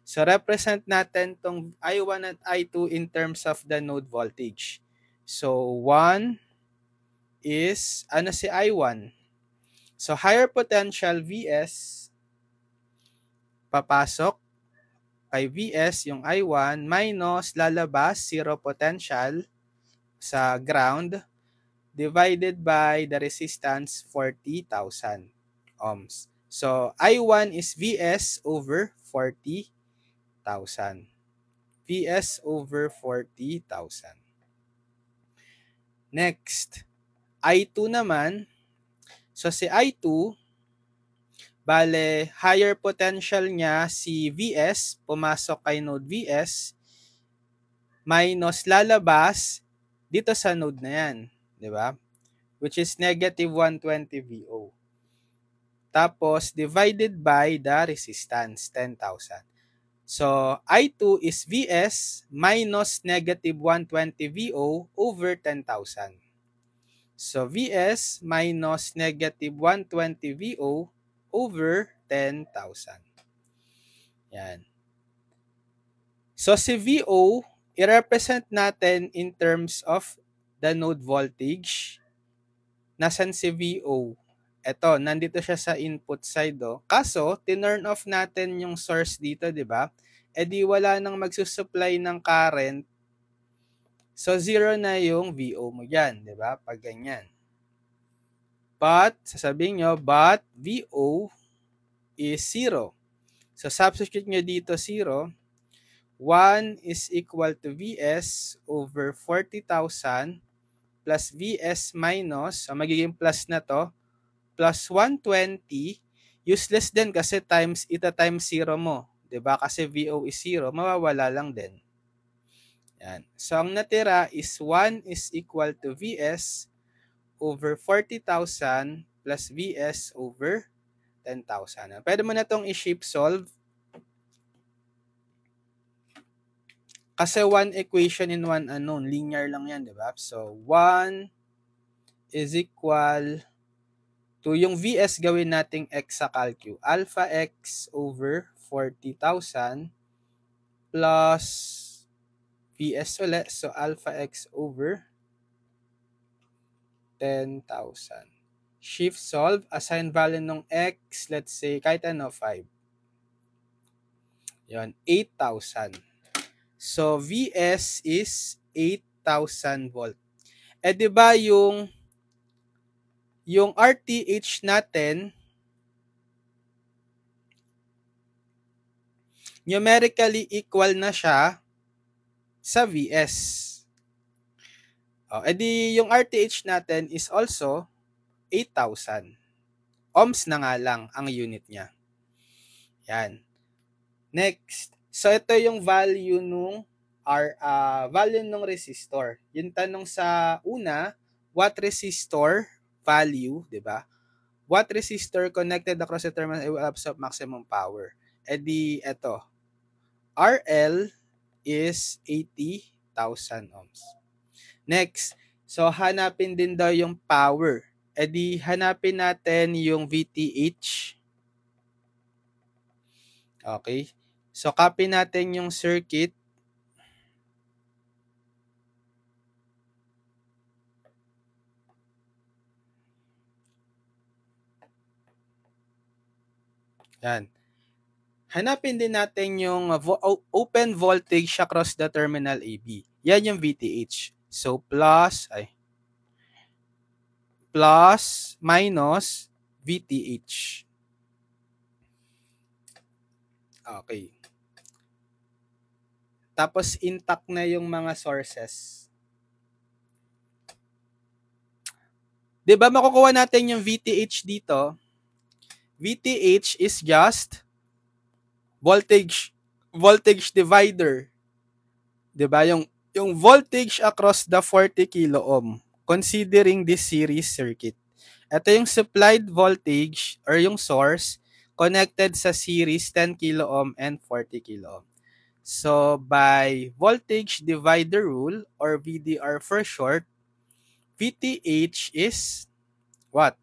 Speaker 1: So, represent natin tong I1 at I2 in terms of the node voltage. So, 1 is, ano si I1? So, higher potential VS, papasok kay VS yung I1 minus lalabas, zero potential sa ground divided by the resistance 40,000 ohms. So, I1 is VS over 40,000. VS over 40,000. Next, I2 naman. So, si I2, bale, higher potential niya si VS, pumasok kay node VS, minus lalabas dito sa node na yan. Diba? Which is negative 120 VO. Tapos, divided by the resistance, 10,000. So, I2 is VS minus negative 120 VO over 10,000. So, VS minus negative 120 VO over 10,000. Yan. So, si VO, i-represent natin in terms of the node voltage. Nasaan si VO? Ito, nandito siya sa input side. Oh. Kaso, tinurn off natin yung source dito, di ba? E di wala nang magsusupply ng current. So, zero na yung VO mo dyan, di ba? Pag ganyan. But, sasabihin nyo, but VO is 0. So, substitute nyo dito 0. 1 is equal to VS over 40,000 plus VS minus, so magiging plus na to, plus 120, useless din kasi times, ita times 0 mo. Diba? Kasi VO is 0, mawawala lang din. Yan. So, ang natira is 1 is equal to VS over 40,000 plus VS over 10,000. Pwede mo na itong i-shape solve. Kasi one equation in one unknown. Linear lang yan, diba? So, 1 is equal to yung VS gawin nating x sa calcu. Alpha x over 40,000 plus VS ulit. So, alpha x over 10,000. Shift solve. Assign value ng x. Let's say, kahit ano, 5. Yun, 8,000. So, VS is 8,000 volt. Eh, di ba yung RTH natin, numerically equal na siya sa VS. Oh, edi yung RTH natin is also 8,000. Ohms na nga lang ang unit niya. Yan. Next. So, ito yung value nung value ng resistor. Yung tanong sa una, what resistor value, di ba? What resistor connected across the terminal will absorb maximum power? E di, ito. RL is 80,000 ohms. Next. So, hanapin din daw yung power. E di, hanapin natin yung VTH. Okay. So, copy natin yung circuit. Yan. Hanapin din natin yung open voltage across the terminal AB. Yan yung VTH. So, plus minus VTH. Okay. Tapos, intact na yung mga sources. Diba makukuha natin yung VTH dito? VTH is just voltage divider. 'Di ba? Yung voltage across the 40 kilo ohm considering this series circuit. Ito yung supplied voltage or yung source connected sa series 10 kilo ohm and 40 kilo ohm. So by voltage divider rule or VDR for short, VTH is what?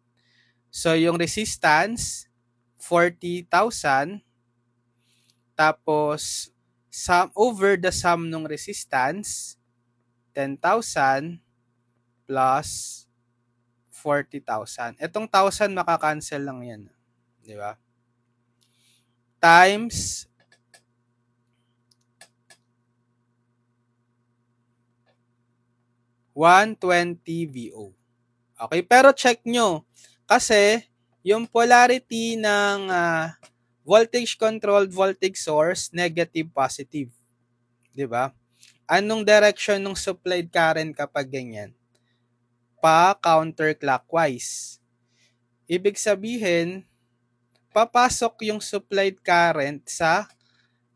Speaker 1: So yung resistance 40,000 tapos sum over the sum ng resistance 10,000 plus 40,000. Itong 1,000 makakancel lang yan, di ba? Times 120 VO. Okay, pero check nyo kasi yung polarity ng voltage controlled voltage source negative positive, di ba? Anong direction ng supplied current kapag ganyan? Pa counterclockwise. Ibig sabihin, papasok yung supplied current sa,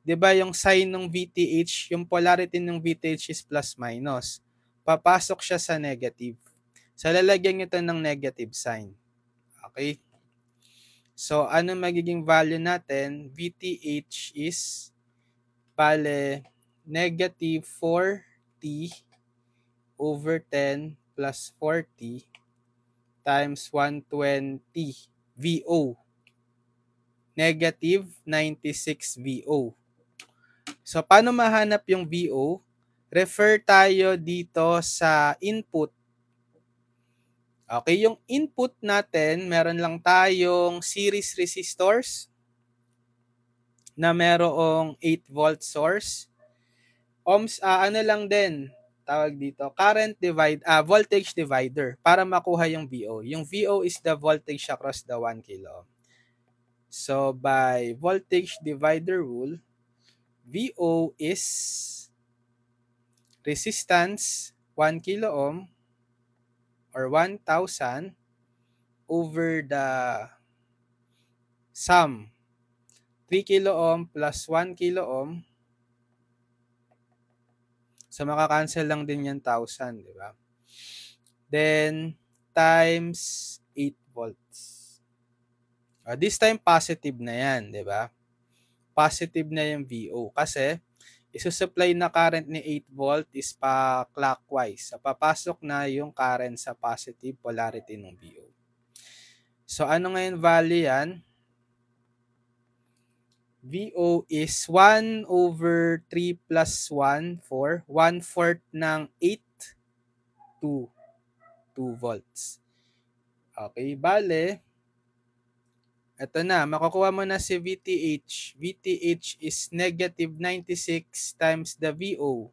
Speaker 1: 'di ba, yung sign ng VTH, yung polarity ng VTH is plus minus. Papasok siya sa negative. So lalagyan ito ng negative sign. Okay? So ano magiging value natin? VTH is negative 4T over 10 plus 40 times 120 VO. Negative 96 VO. So, paano mahanap yung VO? Refer tayo dito sa input. Okay, yung input natin, meron lang tayong series resistors na merong 8 volt source. Ano lang din, tawag dito, voltage divider para makuha yung VO. Yung VO is the voltage across the 1 kilo ohm. So, by voltage divider rule, VO is resistance 1 kilo ohm or 1,000 over the sum 3 kilo ohm plus 1 kilo ohm. So, makakancel lang din yan 1,000, di ba? Then, times 8 volts. This time, positive na yan, di ba? Positive na yung VO kasi isusupply na current ni 8 volt is pa clockwise. So, papasok na yung current sa positive polarity ng VO. So, ano ngayon value yan? VO is 1 over 3 plus 1, 4. 1/4 ng 8 to 2 volts. Okay, bale, ito na, makukuha mo na si VTH. VTH is negative 96 times the VO,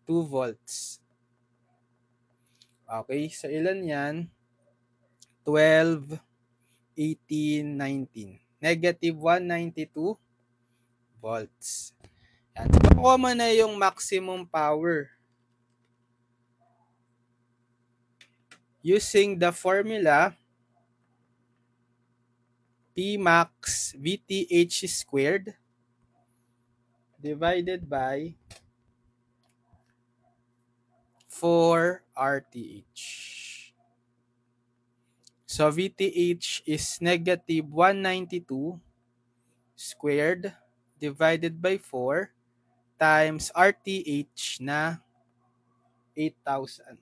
Speaker 1: 2 volts. Okay, so ilan yan? 12, 18, 19. Negative 192 volts. Yan. Makukuha mo na yung maximum power. Using the formula P max VTH squared divided by 4 RTH. So VTH is negative 192 squared divided by 4 times RTH na 8,000.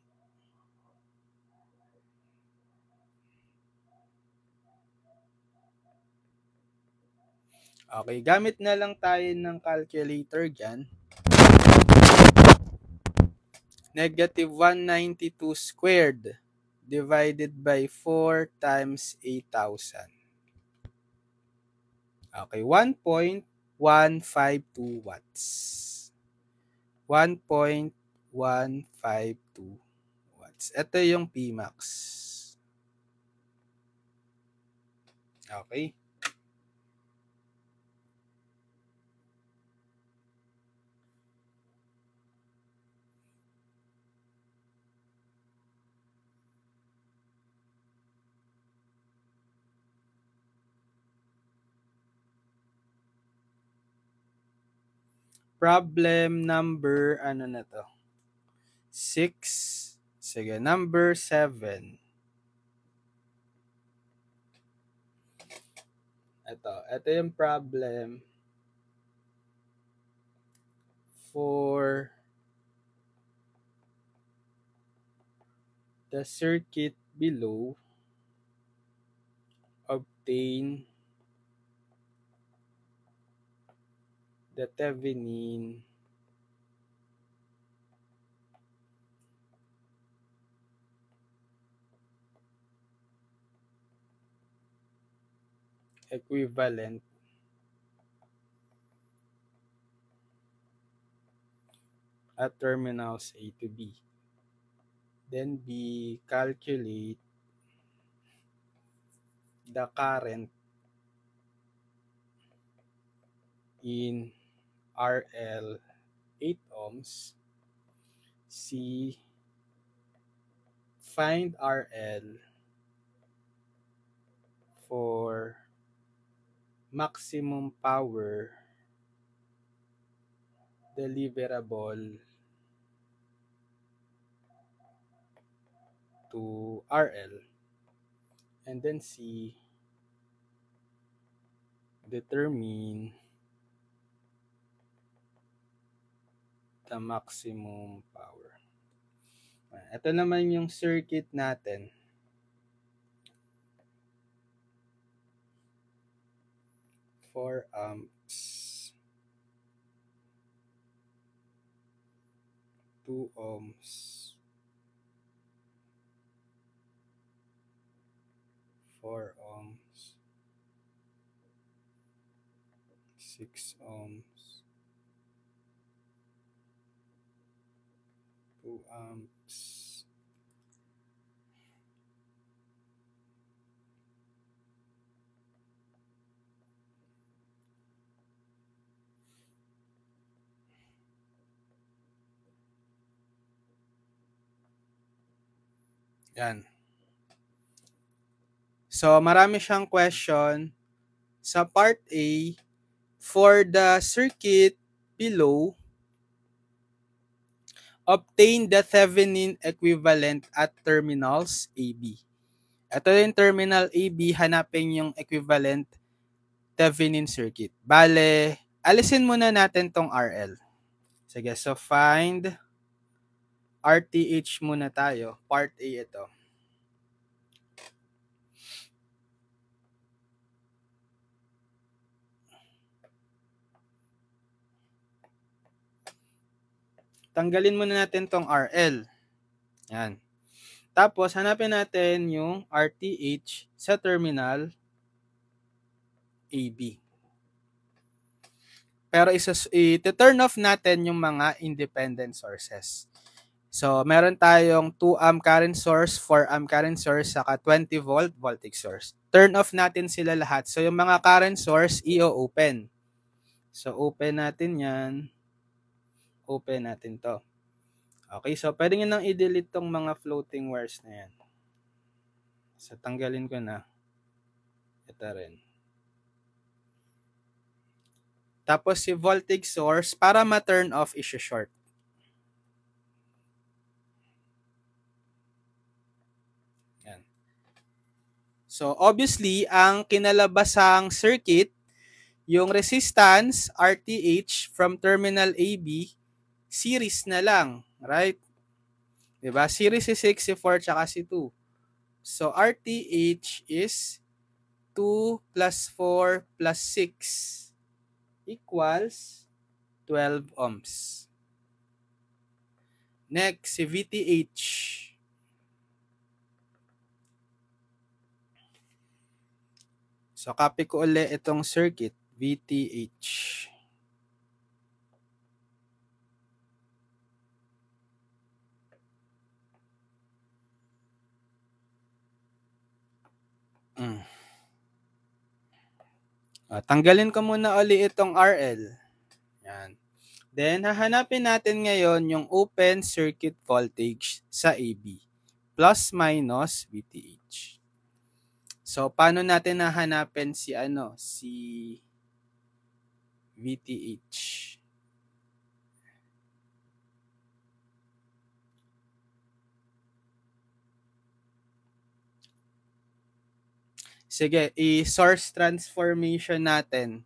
Speaker 1: Okay, gamit na lang tayo ng calculator dyan. Negative 192 squared divided by 4 times 8,000. Okay, 1.152 watts. 1.152 watts. Ito yung Pmax. Okay. Problem number, ano na to? 6. Sige, number 7. Ito yung problem for the circuit below. Obtain the Thevenin equivalent at terminals A to B. Then B, calculate the current in RL 8 ohms. C, find RL for maximum power deliverable to RL. And then C, determine the maximum power. Ito naman yung circuit natin. Four amps, 2 ohms, 4 ohms, 6 ohms, 2 amps, yan. So, marami siyang question. Sa part A, for the circuit below, obtain the Thevenin equivalent at terminals AB. Ito yung terminal AB, hanapin yung equivalent Thevenin circuit. Bale, alisin muna natin tong RL. Sige, so find RTH muna tayo. Part A ito. Tanggalin muna natin tong RL. Yan. Tapos, hanapin natin yung RTH sa terminal AB. Pero i-turn off natin yung mga independent sources. So, meron tayong 2 amp current source, 4 amp current source, saka 20 volt voltage source. Turn off natin sila lahat. So, yung mga current source, i-open. So, open natin yan. Open natin to. Okay, so pwede nyo nang i-delete tong mga floating wires na yan. So, tanggalin ko na. Ito rin. Tapos, si voltage source, para ma-turn off, i-short. Yan. So, obviously, ang kinalabasang circuit, yung resistance, RTH, from terminal AB, series na lang. Right? Diba? Series si 64 tsaka si 2. So, RTH is 2 plus 4 plus 6 equals 12 ohms. Next, si VTH. So, copy ko ulit itong circuit. VTH. Tanggalin ko muna uli itong RL. Yan. Then, hahanapin natin ngayon yung open circuit voltage sa AB. Plus minus VTH. So, paano natin hahanapin si VTH? Sige, i-source transformation natin.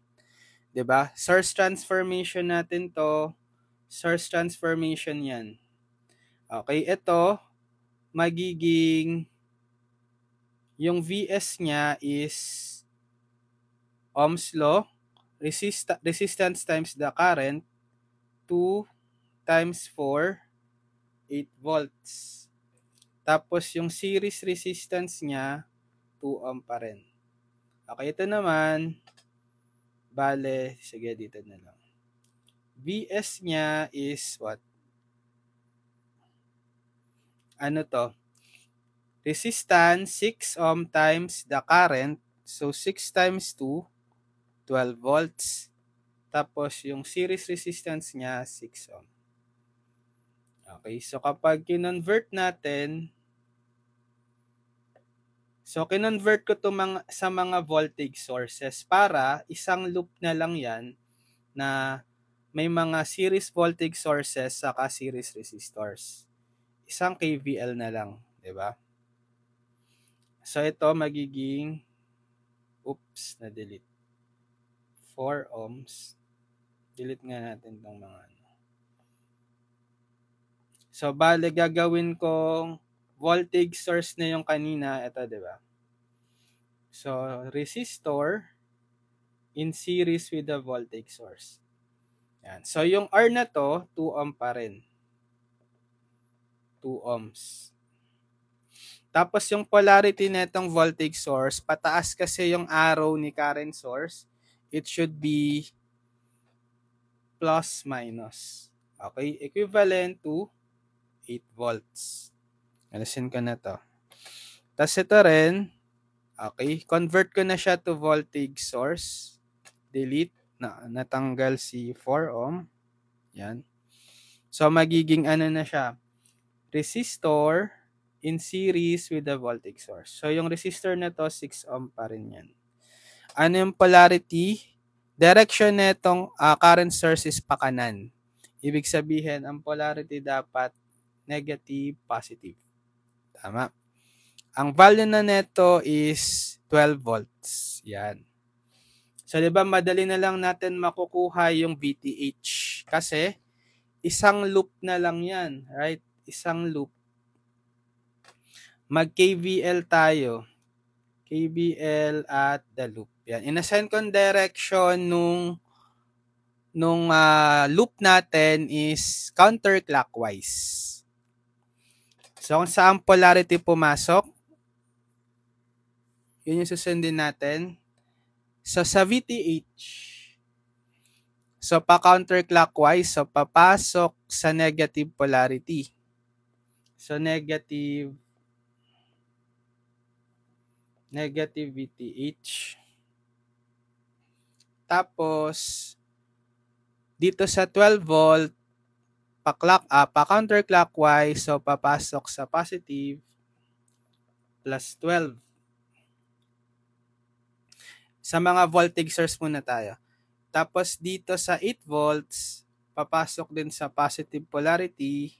Speaker 1: 'Di ba? Source transformation natin 'to. Source transformation 'yan. Okay, ito magiging yung VS niya is Ohm's law, resistance times the current, 2 times 4, 8 volts. Tapos yung series resistance niya, 2 ohm pa rin. Okay, ito naman, bale, sige dito na lang. VS niya is what? Ano to? Resistance, 6 ohm times the current. So, 6 times 2, 12 volts. Tapos, yung series resistance niya, 6 ohm. Okay, so kapag kinonvert natin, kinonvert ko to sa mga voltage sources para isang loop na lang yan na may mga series voltage sources saka series resistors. Isang KVL na lang, di ba? So ito magiging, na-delete. 4 ohms. Delete nga natin tong mga So bale gagawin kong voltage source na yung kanina, ito, di ba? So resistor in series with the voltage source. Yan. So yung R na to, 2 ohm pa rin. 2 ohms. Tapos yung polarity netong voltage source, pataas kasi yung arrow ni current source, it should be plus minus. Okay, equivalent to 8 volts. Alisin ko na to. Tapos ito rin, okay, convert ko na siya to voltage source. Delete, natanggal si 4 ohm. Yan. So magiging ano na siya, resistor in series with the voltage source. So yung resistor na to, 6 ohm pa rin yan. Ano yung polarity? Direction netong current source is pakanan. Ibig sabihin, ang polarity dapat negative, positive. Tama. Ang value na neto is 12 volts. Yan. So, di ba, madali na lang natin makukuha yung VTH. Kasi, isang loop na lang yan. Right? Isang loop. Mag-KVL tayo. KVL at the loop. Yan. In-assign kong direction nung loop natin is counterclockwise. So, kung saan polarity pumasok, yun yung susundin natin. So, sa VTH, so pa-counterclockwise, so papasok sa negative polarity. So, negative VTH. Tapos, dito sa 12 volt, pa-counterclockwise, so papasok sa positive plus 12. Sa mga voltage source muna tayo. Tapos dito sa 8 volts, papasok din sa positive polarity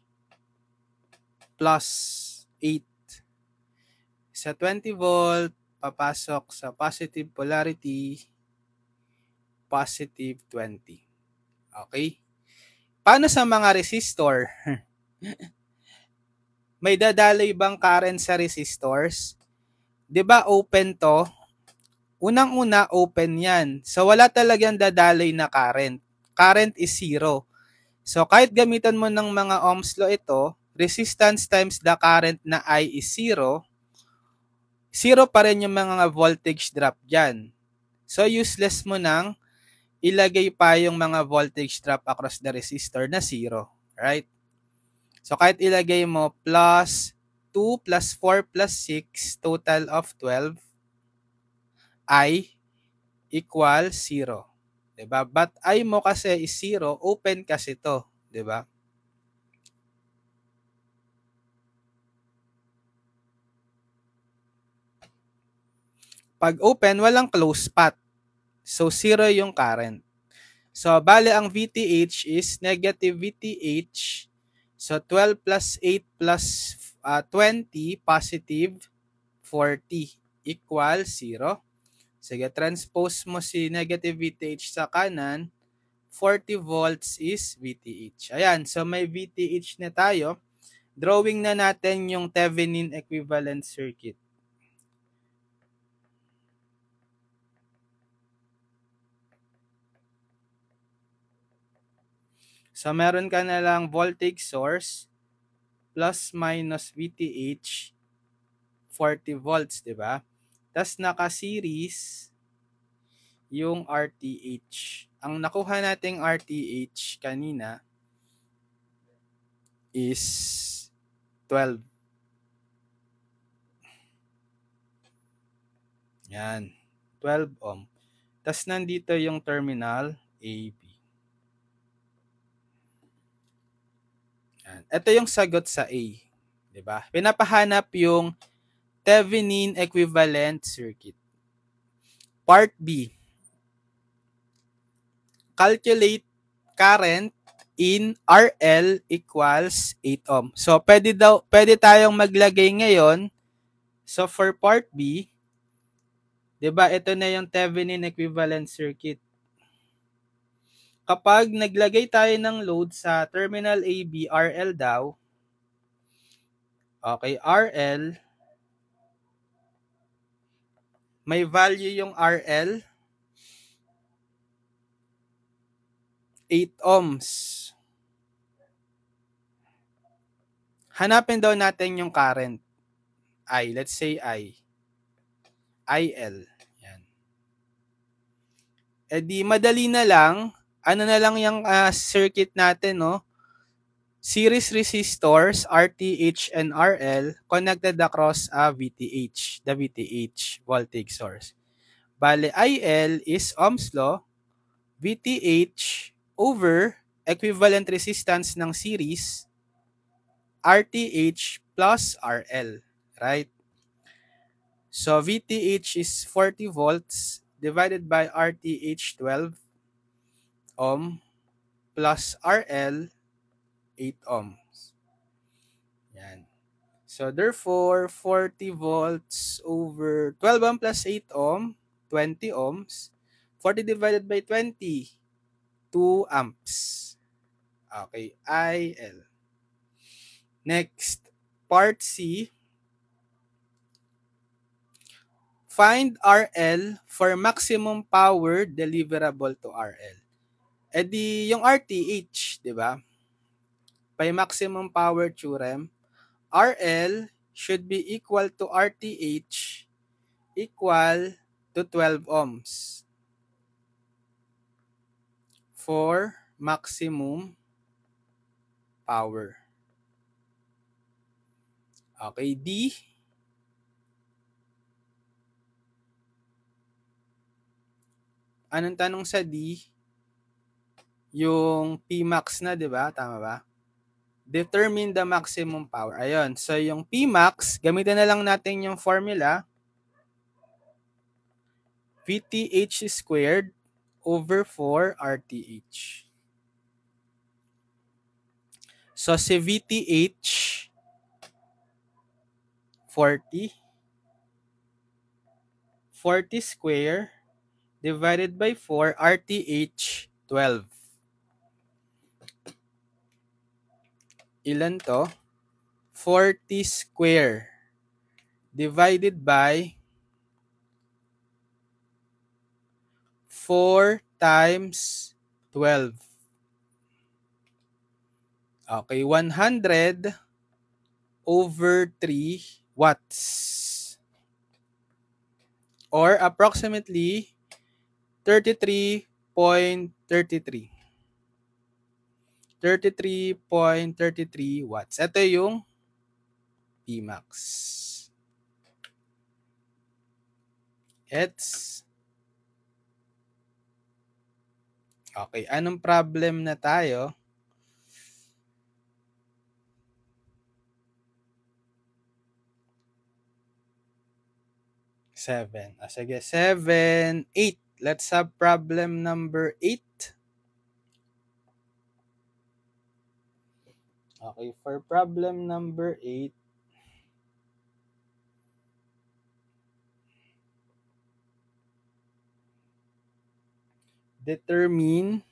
Speaker 1: plus 8. Sa 20 volt, papasok sa positive polarity positive 20. Okay? Paano sa mga resistor? May dadaloy bang current sa resistors? 'Di ba open to? Unang-una, open yan. So, wala talagang dadaloy na current. Current is 0. So, kahit gamitan mo ng mga Ohm's law ito, resistance times the current na I is 0, 0 pa rin yung mga voltage drop dyan. So, useless mo ng ilagay pa yung mga voltage drop across the resistor na 0. Right? So, kahit ilagay mo plus 2 plus 4 plus 6, total of 12, I equal 0. Diba? But I mo kasi is 0, open kasi to. Diba? Pag open, walang close path. So, 0 yung current. So, bale ang VTH is negative VTH. So, 12 plus 8 plus 20, positive 40 equal 0. Sige, transpose mo si negative VTH sa kanan. 40 volts is VTH. Ayan, so may VTH na tayo. Drawing na natin yung Thevenin equivalent circuit. So, meron ka na lang voltage source plus minus VTH 40 volts, di ba? Tapos naka-series yung RTH. Ang nakuha nating RTH kanina is 12. Yan. 12 ohm. Tapos nandito yung terminal AB. Yan. Ito yung sagot sa A. Diba? Pinapahanap yung Thevenin equivalent circuit. Part B. Calculate current in RL equals 8 ohm. So, pwede tayong maglagay ngayon. So, for part B, diba, ito na yung Thevenin equivalent circuit. Kapag naglagay tayo ng load sa terminal AB, RL daw, okay, RL, may value yung RL, 8 ohms. Hanapin daw natin yung current. I, let's say IL. Yan. E di madali na lang, ano na lang yung circuit natin, no? Series resistors RTH and RL connected across VTH, the VTH voltage source. Bale, IL is Ohm's law, VTH over equivalent resistance ng series, RTH plus RL, right? So, VTH is 40 volts divided by RTH 12 ohm plus RL 8 ohms. Yan. So, therefore, 40 volts over 12 ohm plus 8 ohm, 20 ohms. 40 divided by 20, 2 amps. Okay, IL. Next, part C. Find RL for maximum power deliverable to RL. E di, yung RTH, di ba? By maximum power theorem, RL should be equal to RTH equal to 12 ohms for maximum power. Okay, D. Anong tanong sa D? Yung Pmax na, di ba? Tama ba? Determine the maximum power. Ayun. So, yung Pmax, gamitin na lang natin yung formula. VTH squared over 4 RTH. So, si VTH, 40. 40 square divided by 4, RTH, 12. Ilan to? 40 square divided by 4 times 12. Okay, 100 over 3 watts. Or approximately 33 33.33. 33.33 watts. Ito yung Pmax. It's okay. Anong problem na tayo? Seven. Sige, 7, 8. Let's have problem number 8. Okay, for problem number 8, determine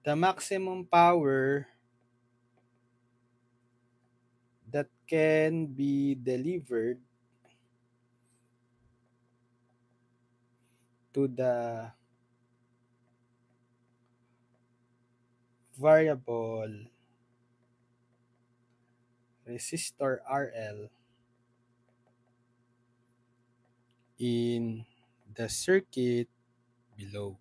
Speaker 1: the maximum power that can be delivered to the variable resistor RL in the circuit below.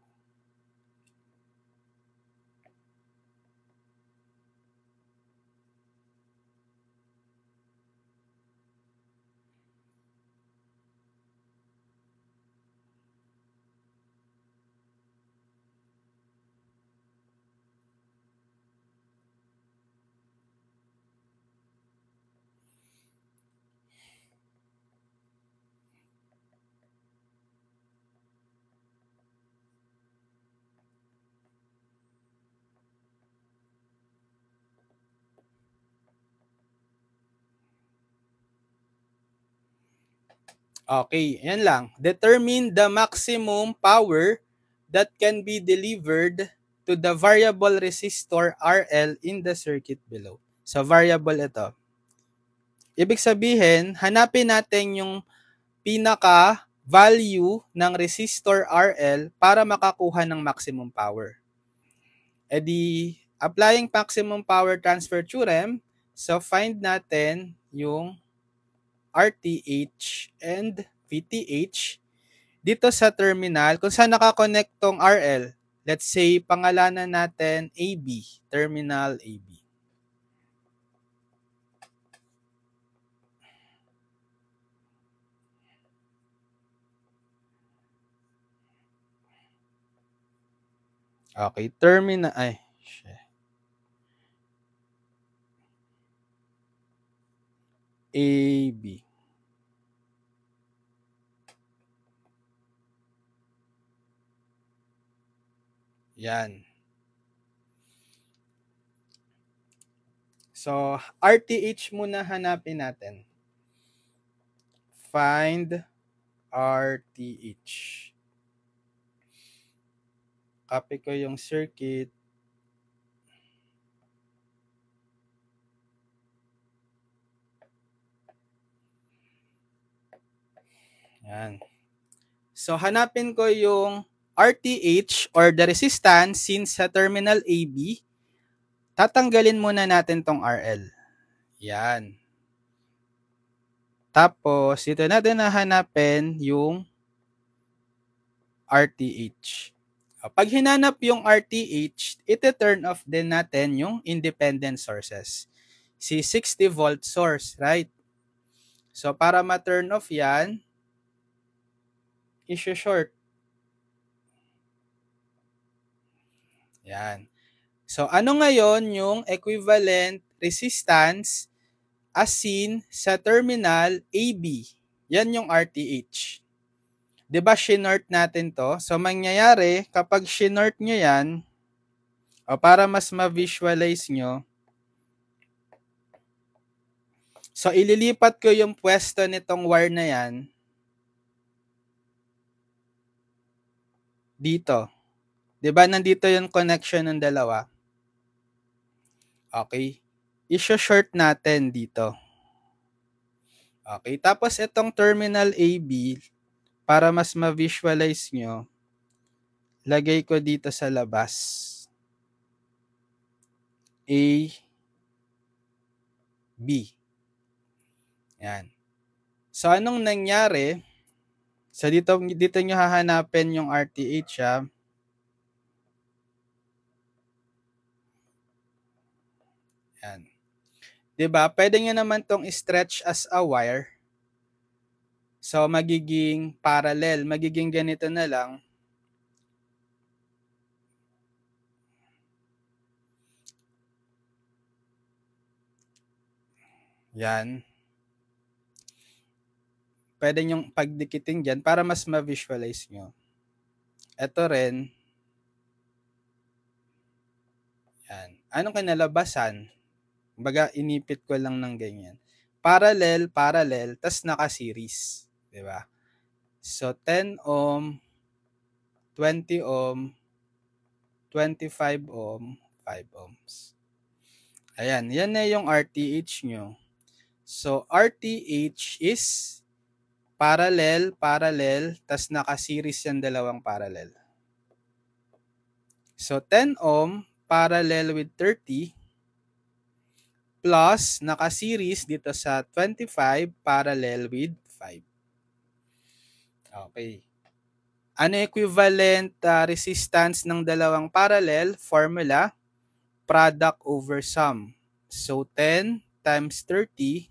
Speaker 1: Okay, yan lang. Determine the maximum power that can be delivered to the variable resistor RL in the circuit below. So, variable ito. Ibig sabihin, hanapin natin yung pinaka-value ng resistor RL para makakuha ng maximum power. E di, applying maximum power transfer theorem, so find natin yung RTH and VTH dito sa terminal kung saan nakakonect tong RL. Let's say, pangalanan natin AB, terminal AB. Okay, terminal, AB. Yan. So, RTH muna hanapin natin. Find RTH. Copy ko yung circuit. Yan. So, hanapin ko yung RTH or the resistance since sa terminal AB, tatanggalin muna natin tong RL. Yan. Tapos, dito natin nahanapin yung RTH. Pag hinanap yung RTH, iti-turn off din natin yung independent sources. Si 60 volt source, right? So, para ma-turn off yan, i-short. Yan. So, ano ngayon yung equivalent resistance as seen sa terminal AB? Yan yung RTH. Diba, shinort natin to? So, mangyayari, kapag shinort nyo yan, o para mas ma-visualize nyo, so, ililipat ko yung pwesto nitong wire na yan dito. Diba, nandito yung connection ng dalawa? Okay. I-short natin dito. Okay. Tapos, itong terminal AB, para mas ma-visualize nyo, lagay ko dito sa labas. A, B. Yan. So, anong nangyari? So, dito nyo hahanapin yung RTH, ha? Yan. Diba? Pwede nyo naman tong stretch as a wire. So, magiging parallel. Magiging ganito na lang. Yan. Pwede nyong pagdikitin dyan para mas ma-visualize nyo. Ito rin. Yan. Anong kinalabasan? Baga, inipit ko lang ng ganyan. Parallel, parallel, tas naka-series. Diba? So, 10 ohm, 20 ohm, 25 ohm, 5 ohms. Ayan, yan na yung RTH nyo. So, RTH is parallel, parallel, tas naka-series yung dalawang parallel. So, 10 ohm, parallel with 30, plus naka-series dito sa 25, parallel with 5. Okay. Ano equivalent resistance ng dalawang parallel? Formula, product over sum. So, 10 times 30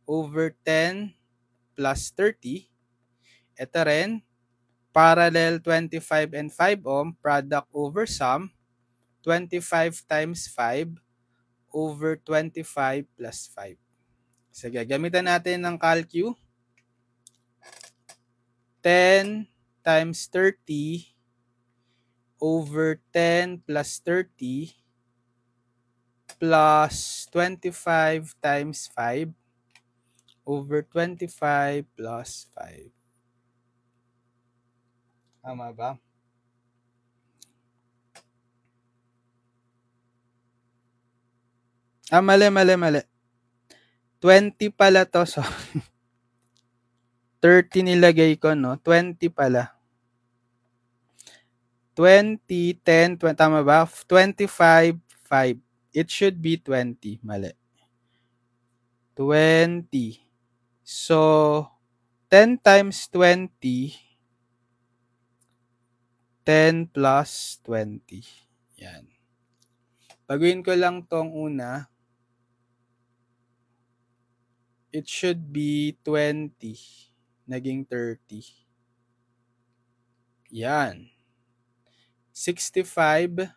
Speaker 1: over 10 plus 30. Ito rin, parallel 25 and 5 ohm, product over sum, 25 times 5 over 25 plus 5. Sige, gamitan natin ng calcu. 10 times 30 over 10 plus 30 plus 25 times 5 over 25 plus 5. Tama ba? Mali. 20 pala to. So, 30 nilagay ko, no? 20 pala. 20, 10, 20, tama ba? 25, 5. It should be 20. Mali. 20. So, 10 times 20, 10 plus 20. Yan. Baguhin ko lang tong una. It should be 20. Naging 30. Yan. 65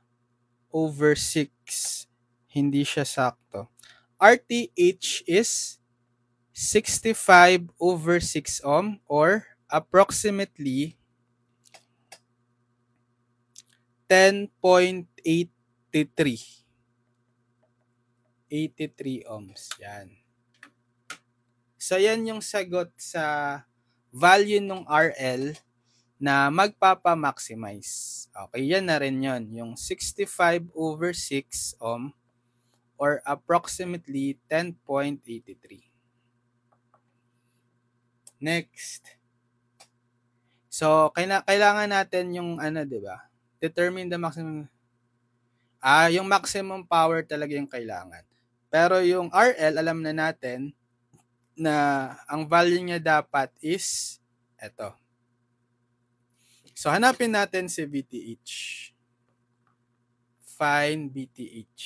Speaker 1: over 6. Hindi siya sakto. RTH is 65 over 6 ohm or approximately 10.83. 83 ohms. Yan. So, yan yung sagot sa value ng RL na magpapa-maximize. Okay, yan na rin yun. Yung 65 over 6 ohm or approximately 10.83. Next. So, kailangan natin yung di ba? Determine the maximum. Yung maximum power talaga yung kailangan. Pero yung RL, alam na natin na ang value niya dapat is eto. So, hanapin natin si VTH. Find VTH.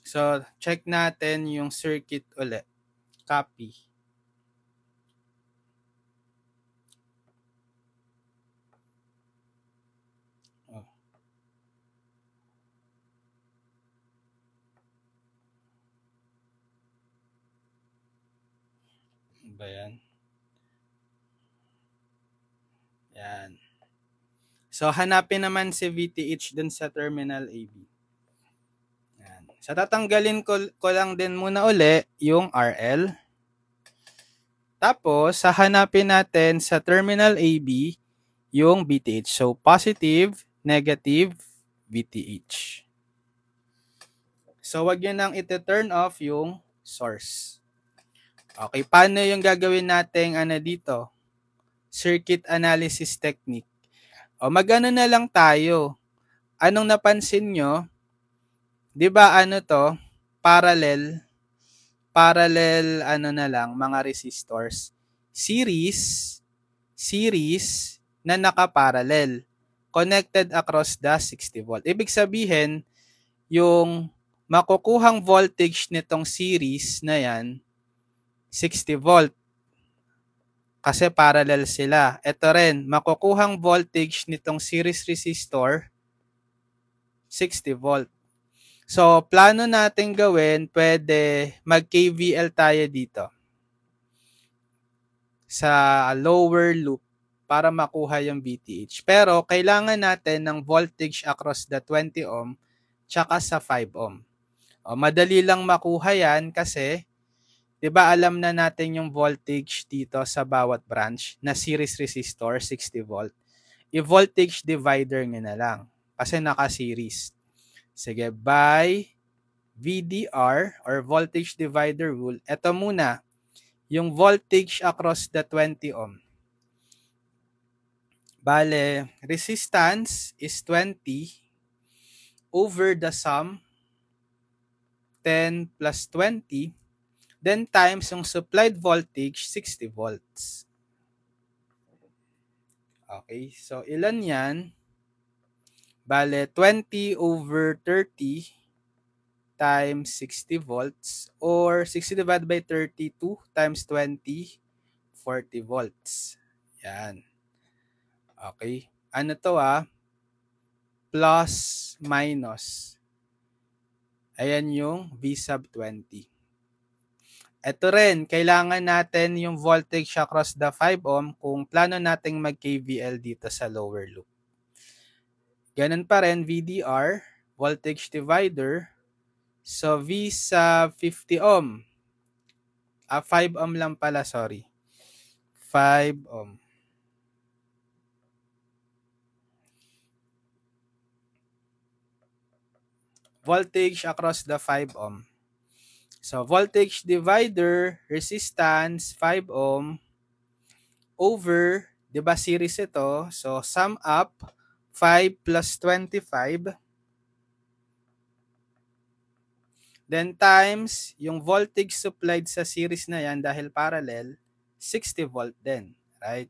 Speaker 1: So, check natin yung circuit ulit. Copy. Oh. Ba yan? Yan. So, hanapin naman si VTH dun sa terminal AB. Yan. So, tatanggalin ko lang din muna uli yung RL. Tapos, hahanapin natin sa terminal AB yung VTH. So, positive, negative, VTH. So, wag nyo nang iti-turn off yung source. Okay, paano yung gagawin natin dito? Circuit analysis technique. O magano na lang tayo. Anong napansin nyo? 'Di ba to? parallel ano na lang, mga resistors. Series na nakaparallel. Connected across the 60 volt. Ibig sabihin, yung makukuhang voltage nitong series na yan, 60 volt. Kasi parallel sila. Ito rin, makukuhang voltage nitong series resistor, 60 volt. So, plano natin gawin, pwede mag-KVL tayo dito sa lower loop para makuha yung VTH. Pero, kailangan natin ng voltage across the 20 ohm tsaka sa 5 ohm. O, madali lang makuha yan kasi, di ba alam na natin yung voltage dito sa bawat branch na series resistor, 60 volt. I-voltage divider nyo na lang kasi naka-series. Sige, by VDR or voltage divider rule, ito muna, yung voltage across the 20 ohm. Bale, resistance is 20 over the sum, 10 plus 20, then times yung supplied voltage, 60 volts. Okay, so ilan yan? Bale, 20 over 30 times 60 volts or 60 divided by 32 times 20, 40 volts. Yan. Okay. Ano to plus minus. Ayan yung V sub 20. Ito rin, kailangan natin yung voltage across the 5 ohm kung plano nating mag-KVL dito sa lower loop. Ganun pa rin, VDR, voltage divider. So, V sub 50 ohm. 5 ohm lang pala, sorry. 5 ohm. Voltage across the 5 ohm. So, voltage divider, resistance, 5 ohm, over, di ba series ito? So, sum up, 5 plus 25. Then times, yung voltage supplied sa series na yan dahil parallel, 60 volt din. Right?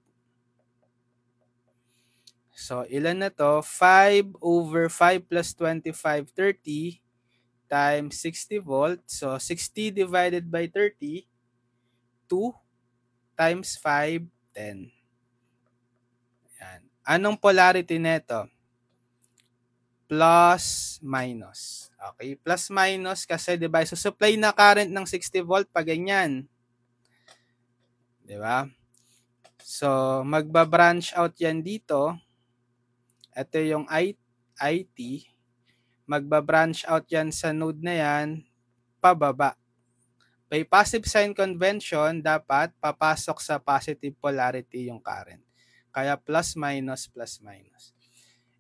Speaker 1: So, ilan na to? 5 over 5 plus 25, 30 times 60 volt. So, 60 divided by 30, 2 times 5, 10. Yan. Anong polarity nito? Plus, minus. Okay, plus minus kasi 'di ba, so supply na current ng 60 volt pag ganyan. 'Di ba? So, magba-branch out 'yan dito. Ito yung IT. Magba-branch out 'yan sa node na 'yan pababa. By passive sign convention, dapat papasok sa positive polarity yung current. Kaya plus minus plus minus.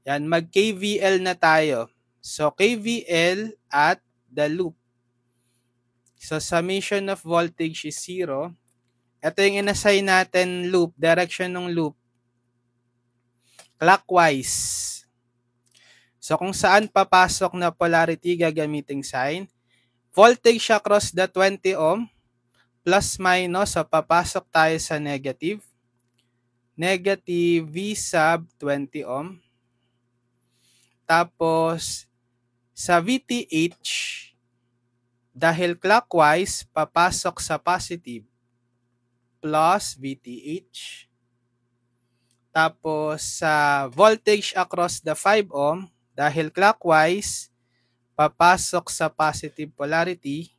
Speaker 1: Yan, mag-KVL na tayo. So, KVL at the loop. So, summation of voltage is 0. Ito yung inassign natin loop, direction ng loop. Clockwise. So, kung saan papasok na polarity, gagamiting sign. Voltage across the 20 ohm, plus minus, so papasok tayo sa negative. Negative V sub 20 ohm. Tapos, sa VTH, dahil clockwise, papasok sa positive, plus VTH. Tapos, sa voltage across the 5 ohm, dahil clockwise, papasok sa positive polarity,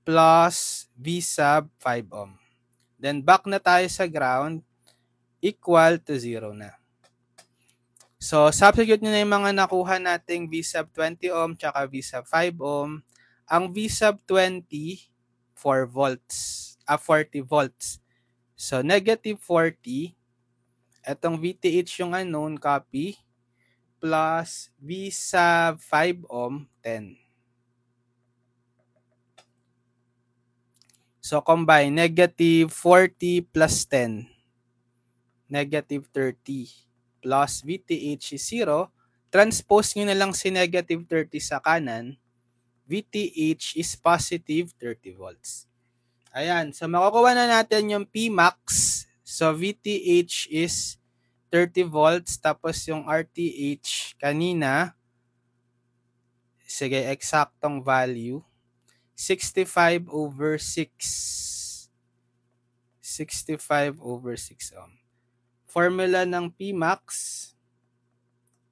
Speaker 1: plus V sub 5 ohm. Then, back na tayo sa ground, equal to 0 na. So, substitute nyo na yung mga nakuha nating V sub 20 ohm tsaka V sub 5 ohm. Ang V sub 20, 4 volts. 40 volts. So, negative 40. Itong VTH yung unknown, copy. Plus V sub 5 ohm, 10. So, combine. Negative 40 plus 10. Negative 30. Plus VTH is 0. Transpose nyo na lang si negative 30 sa kanan. VTH is positive 30 volts. Ayan, so makukuha na natin yung Pmax. So VTH is 30 volts, tapos yung RTH kanina, sige, eksaktong value, 65/6. 65/6 ohm. Formula ng Pmax,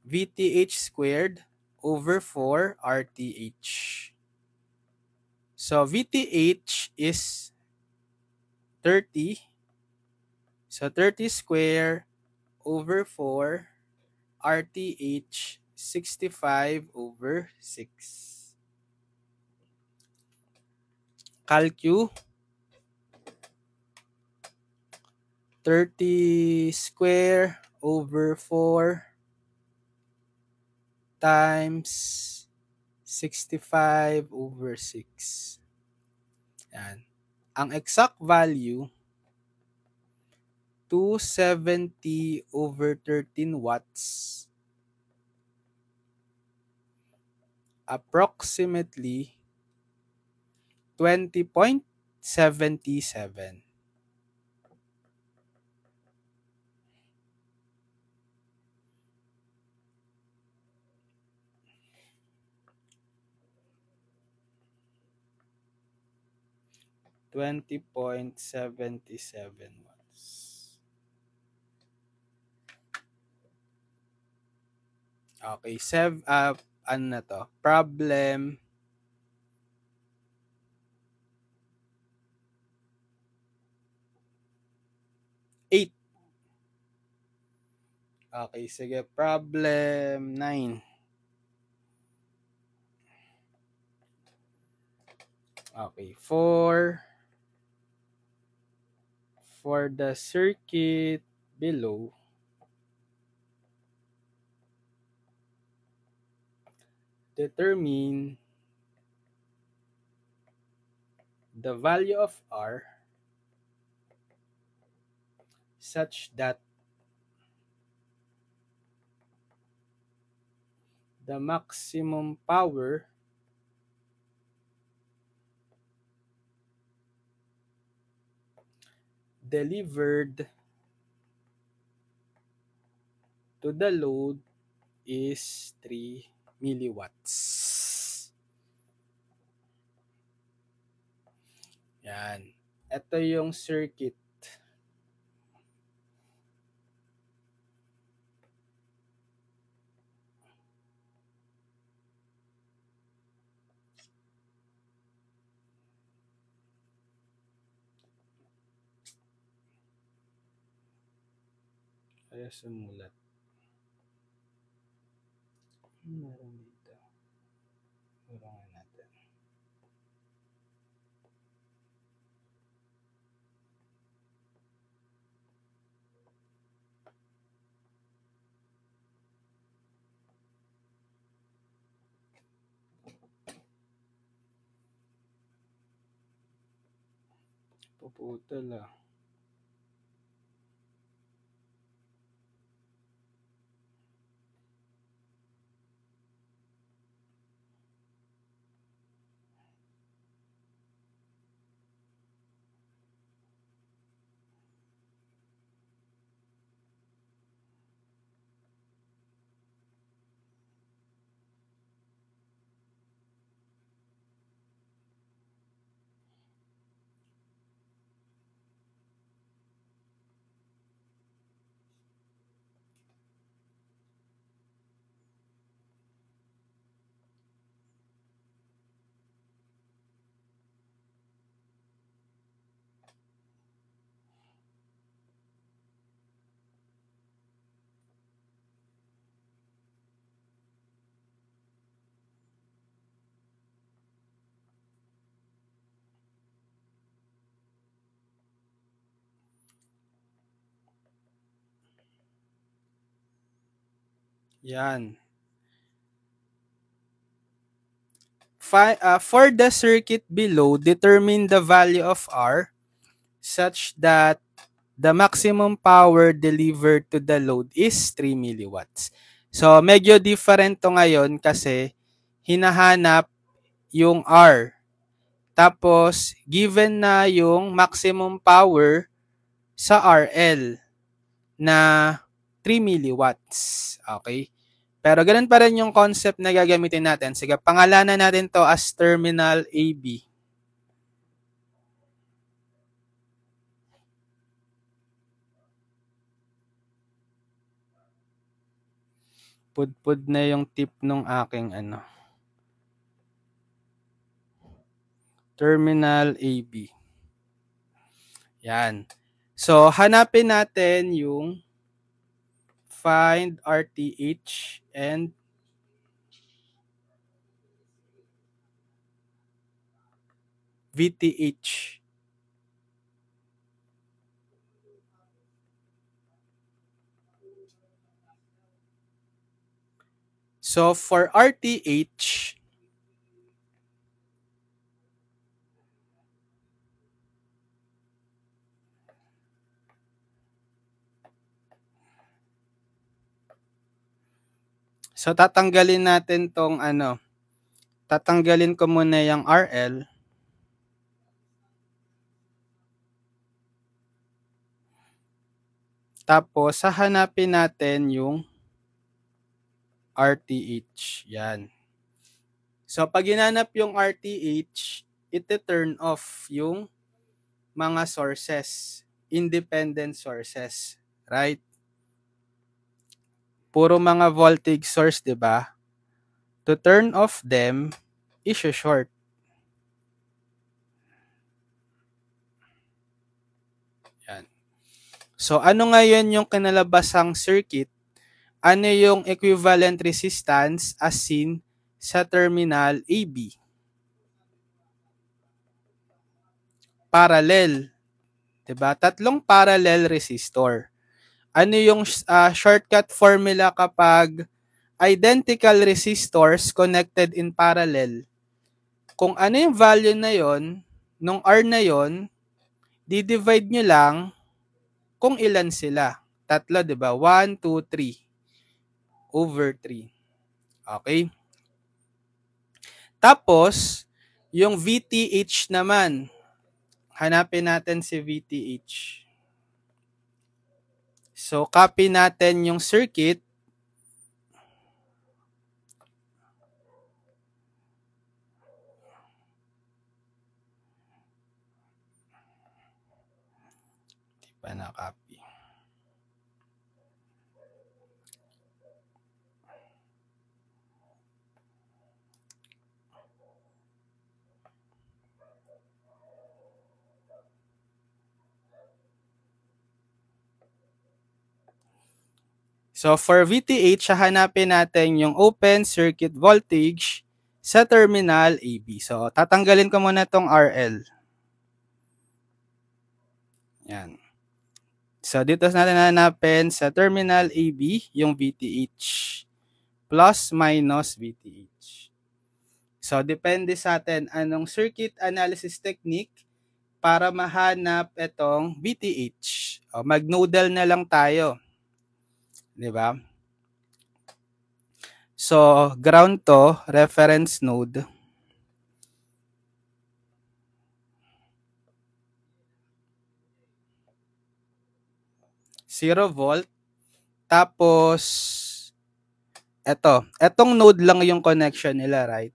Speaker 1: VTH squared over 4 RTH. So VTH is 30. So 30 square over 4 RTH 65/6. Calcu 30 square over 4 times 65/6. Yan. Ang exact value, 270/13 watts. Approximately 20.77. watts. Okay, ano na to? Problem 8. Okay, sige. Problem 9. Okay, for the circuit below, determine the value of R such that the maximum power delivered to the load is 3 milliwatts. Yan. Ito yung circuit. Kaya sumulat. Meron dito. Urangan natin. Puputol ah. Yan. For the circuit below, determine the value of R such that the maximum power delivered to the load is 3 milliwatts. So, medyo different to ngayon kasi hinahanap yung R. Tapos, given na yung maximum power sa RL na 3 milliwatts. Okay? Pero ganun pa rin yung concept na gagamitin natin. Sige, pangalanan natin to as terminal AB. Pudpud na yung tip nung aking terminal AB. Yan. So, hanapin natin yung find RTH and VTH. So, for RTH, so tatanggalin natin tong tatanggalin ko muna yung RL. Tapos, hahanapin natin yung RTH. Yan. So, pag ginanap yung RTH, iti-turn off yung mga sources, independent sources, right? Puro mga voltage source, 'di ba? To turn off them, i-short. Yan. So, ano ngayon yung kinalabasang circuit? Ano yung equivalent resistance as seen sa terminal AB? Parallel. 'Di ba? Tatlong parallel resistor. Ano yung shortcut formula kapag identical resistors connected in parallel? Kung ano yung value na yon, nung R na yon, di-divide nyo lang kung ilan sila. Tatlo, di ba? 1, 2, 3. Over 3. Okay? Tapos, yung VTH naman. Hanapin natin si VTH. So, copy natin yung circuit. Di pa na-copy. So, for VTH, hahanapin natin yung open circuit voltage sa terminal AB. So, tatanggalin ko muna tong RL. Yan. So, dito natin hanapin sa terminal AB yung VTH. Plus minus VTH. So, depende sa atin anong circuit analysis technique para mahanap itong VTH. O, mag-nodal na lang tayo. Diba? So, ground to, reference node. Zero volt. Tapos, etong node lang yung connection nila, right?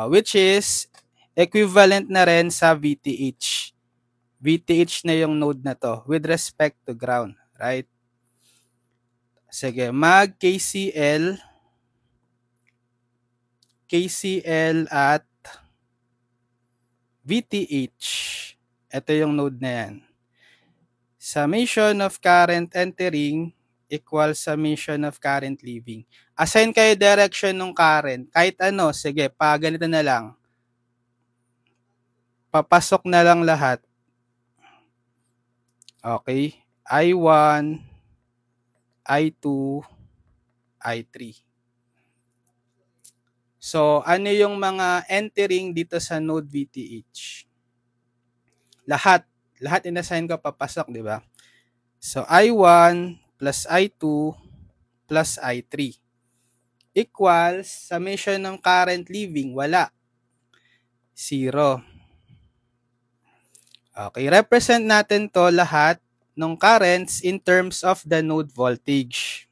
Speaker 1: Which is equivalent na rin sa VTH. VTH na yung node na to with respect to ground, right? Sige, mag KCL at VTH. Ito yung node na yan. Summation of current entering equals summation of current leaving. Assign kayo direction ng current. Kahit ano, sige, ganito na lang. Papasok na lang lahat. Okay. I1, I2, I3. So, ano yung mga entering dito sa node VTH? Lahat inassign ko papasok, di ba? So, I1 plus I2 plus I3 equals summation ng current leaving, wala. 0. Okay, represent natin to lahat ng currents in terms of the node voltage.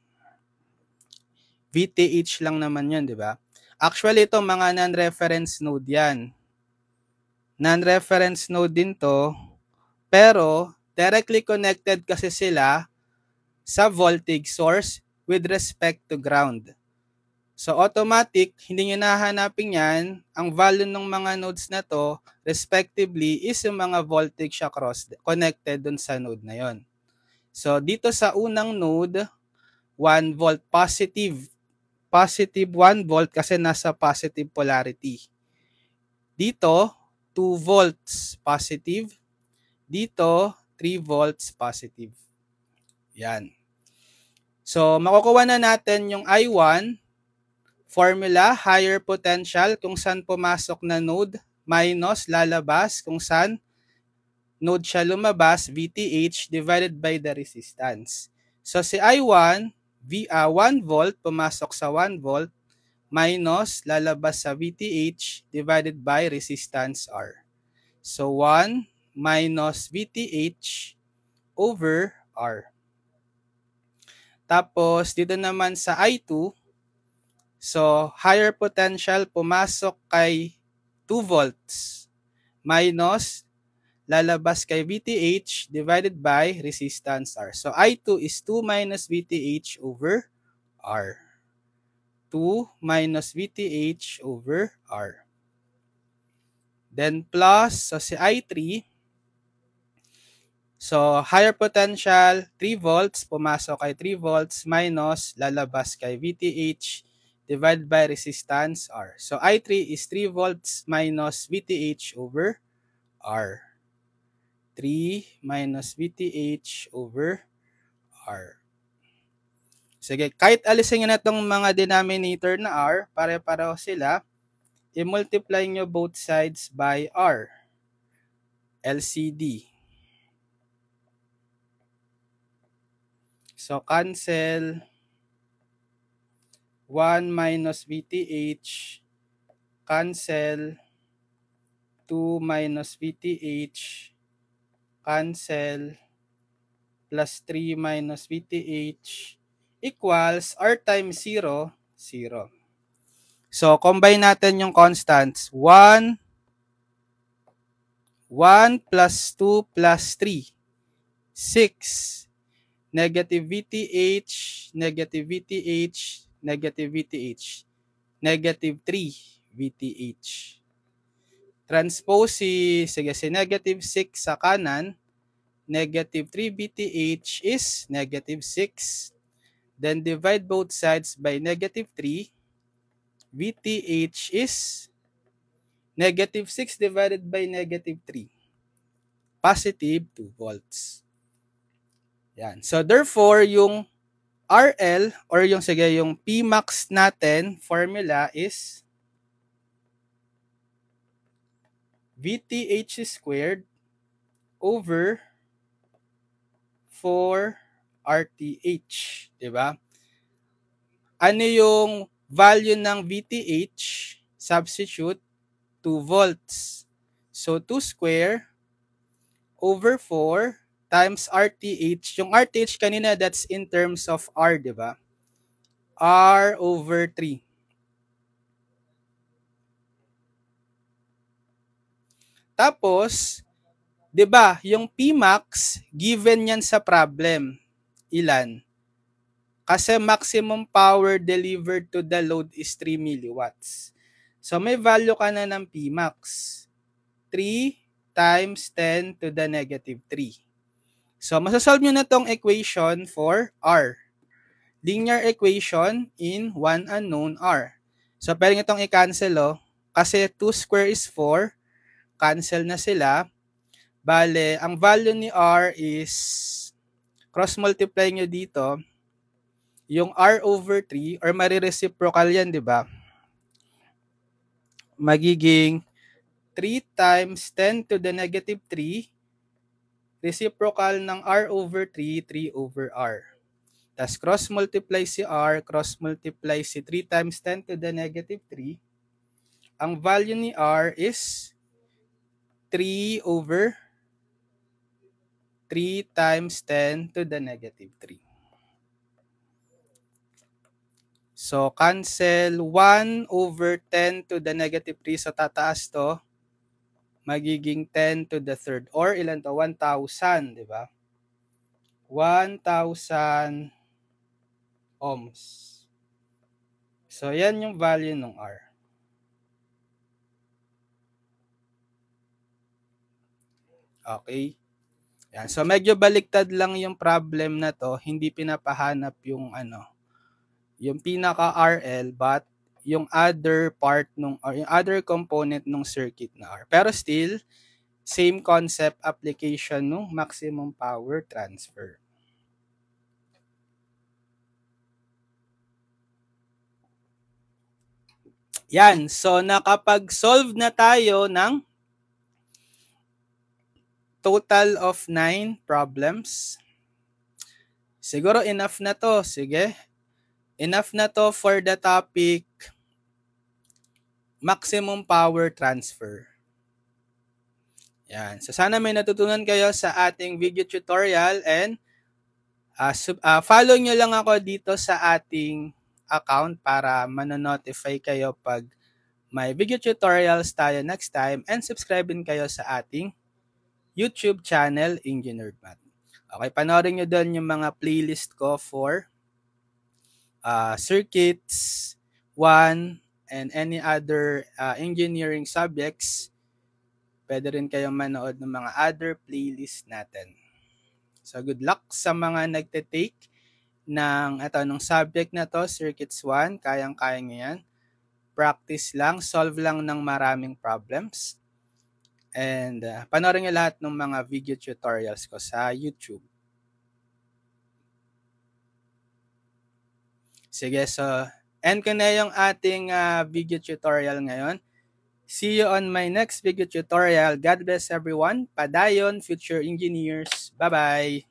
Speaker 1: VTH lang naman yun, di ba? Actually, ito mga non-reference node yan. Non-reference node din to, pero directly connected kasi sila sa voltage source with respect to ground. So automatic, hindi nyo nahanapin yan, ang value ng mga nodes na to, respectively, is yung mga voltage across connected dun sa node na yon. So dito sa unang node, 1 volt positive 1 volt kasi nasa positive polarity. Dito, 2 volts positive. Dito, 3 volts positive. Yan. So makukuha na natin yung I1, formula, higher potential kung saan pumasok na node, minus lalabas kung saan node siya lumabas, VTH divided by the resistance. So si I1, 1 volt, pumasok sa 1 volt, minus lalabas sa VTH divided by resistance R. So 1 minus VTH over R. Tapos dito naman sa I2, so, higher potential pumasok kay 2 volts minus lalabas kay VTH divided by resistance R. So, I2 is 2 minus VTH over R. 2 minus VTH over R. Then plus, so si I3, so higher potential 3 volts, pumasok kay 3 volts minus lalabas kay VTH divided by resistance R. So I3 is 3 volts minus VTH over R. 3 minus VTH over R. Sige, kahit alisin nyo na itong mga denominator na R, pare-pareho sila, i-multiply nyo both sides by R. LCD. So, cancel 1 minus VTH, cancel 2 minus VTH, cancel, plus 3 minus VTH, equals R times 0, 0. So, combine natin yung constants. 1 plus 2 plus 3, 6. Negative VTH, negative VTH, negative VTH, negative 3 VTH. Transpose si negative 6 sa kanan, negative 3 VTH is negative 6. Then divide both sides by negative 3. VTH is negative 6 divided by negative 3. Positive 2 volts. Yan. So therefore, yung RL or yung Pmax natin formula is VTH squared over 4 RTH, 'di ba? Ano yung value ng VTH? Substitute 2 volts. So 2 square over 4 times RTH. Yung RTH kanina, that's in terms of R, di ba? R over 3. Tapos, di ba, yung Pmax, given yan sa problem. Ilan? Kasi maximum power delivered to the load is 3 milliwatts. So, may value ka na ng Pmax. 3 times 10 to the negative 3. So, masasolve nyo na tong equation for R. Linear equation in one unknown R. So, pwede nyo itong i-cancel, kasi 2 square is 4. Cancel na sila. Bale, ang value ni R is, cross-multiply nyo dito, yung R over 3, or marireciprocal yan, di ba? Magiging 3 times 10 to the negative 3, reciprocal ng R over 3, 3 over R. Tapos cross-multiply si R, cross-multiply si 3 times 10 to the negative 3. Ang value ni R is 3 over 3 times 10 to the negative 3. So, cancel 1 over 10 to the negative 3. So, tataas to. Magiging 10 to the third. Or ilan to? 1,000, di ba? 1,000 ohms. So, yan yung value ng R. Okay? Yan. So, medyo baliktad lang yung problem na to. Hindi pinapahanap yung yung pinaka-RL, but yung other part or yung other component ng circuit na R. Pero still, same concept application ng maximum power transfer. Yan. So, nakapag-solve na tayo ng total of 9 problems. Siguro enough na to. Sige. Enough na to for the topic maximum power transfer. Yan. So, sana may natutunan kayo sa ating video tutorial and follow nyo lang ako dito sa ating account para manonotify kayo pag may video tutorials tayo next time, and subscribe din kayo sa ating YouTube channel, Engineered Math. Okay, panoorin nyo doon yung mga playlist ko for circuits 1 and any other engineering subjects. Pwede rin kayong manood ng mga other playlist natin. So good luck sa mga nagte-take ng subject na to, circuits 1, kayang-kaya nyo yan. Practice lang, solve lang ng maraming problems. And panoorin nyo lahat ng mga video tutorials ko sa YouTube. Sige, so end ko na yung ating video tutorial ngayon. See you on my next video tutorial. God bless everyone. Padayon, future engineers. Bye-bye.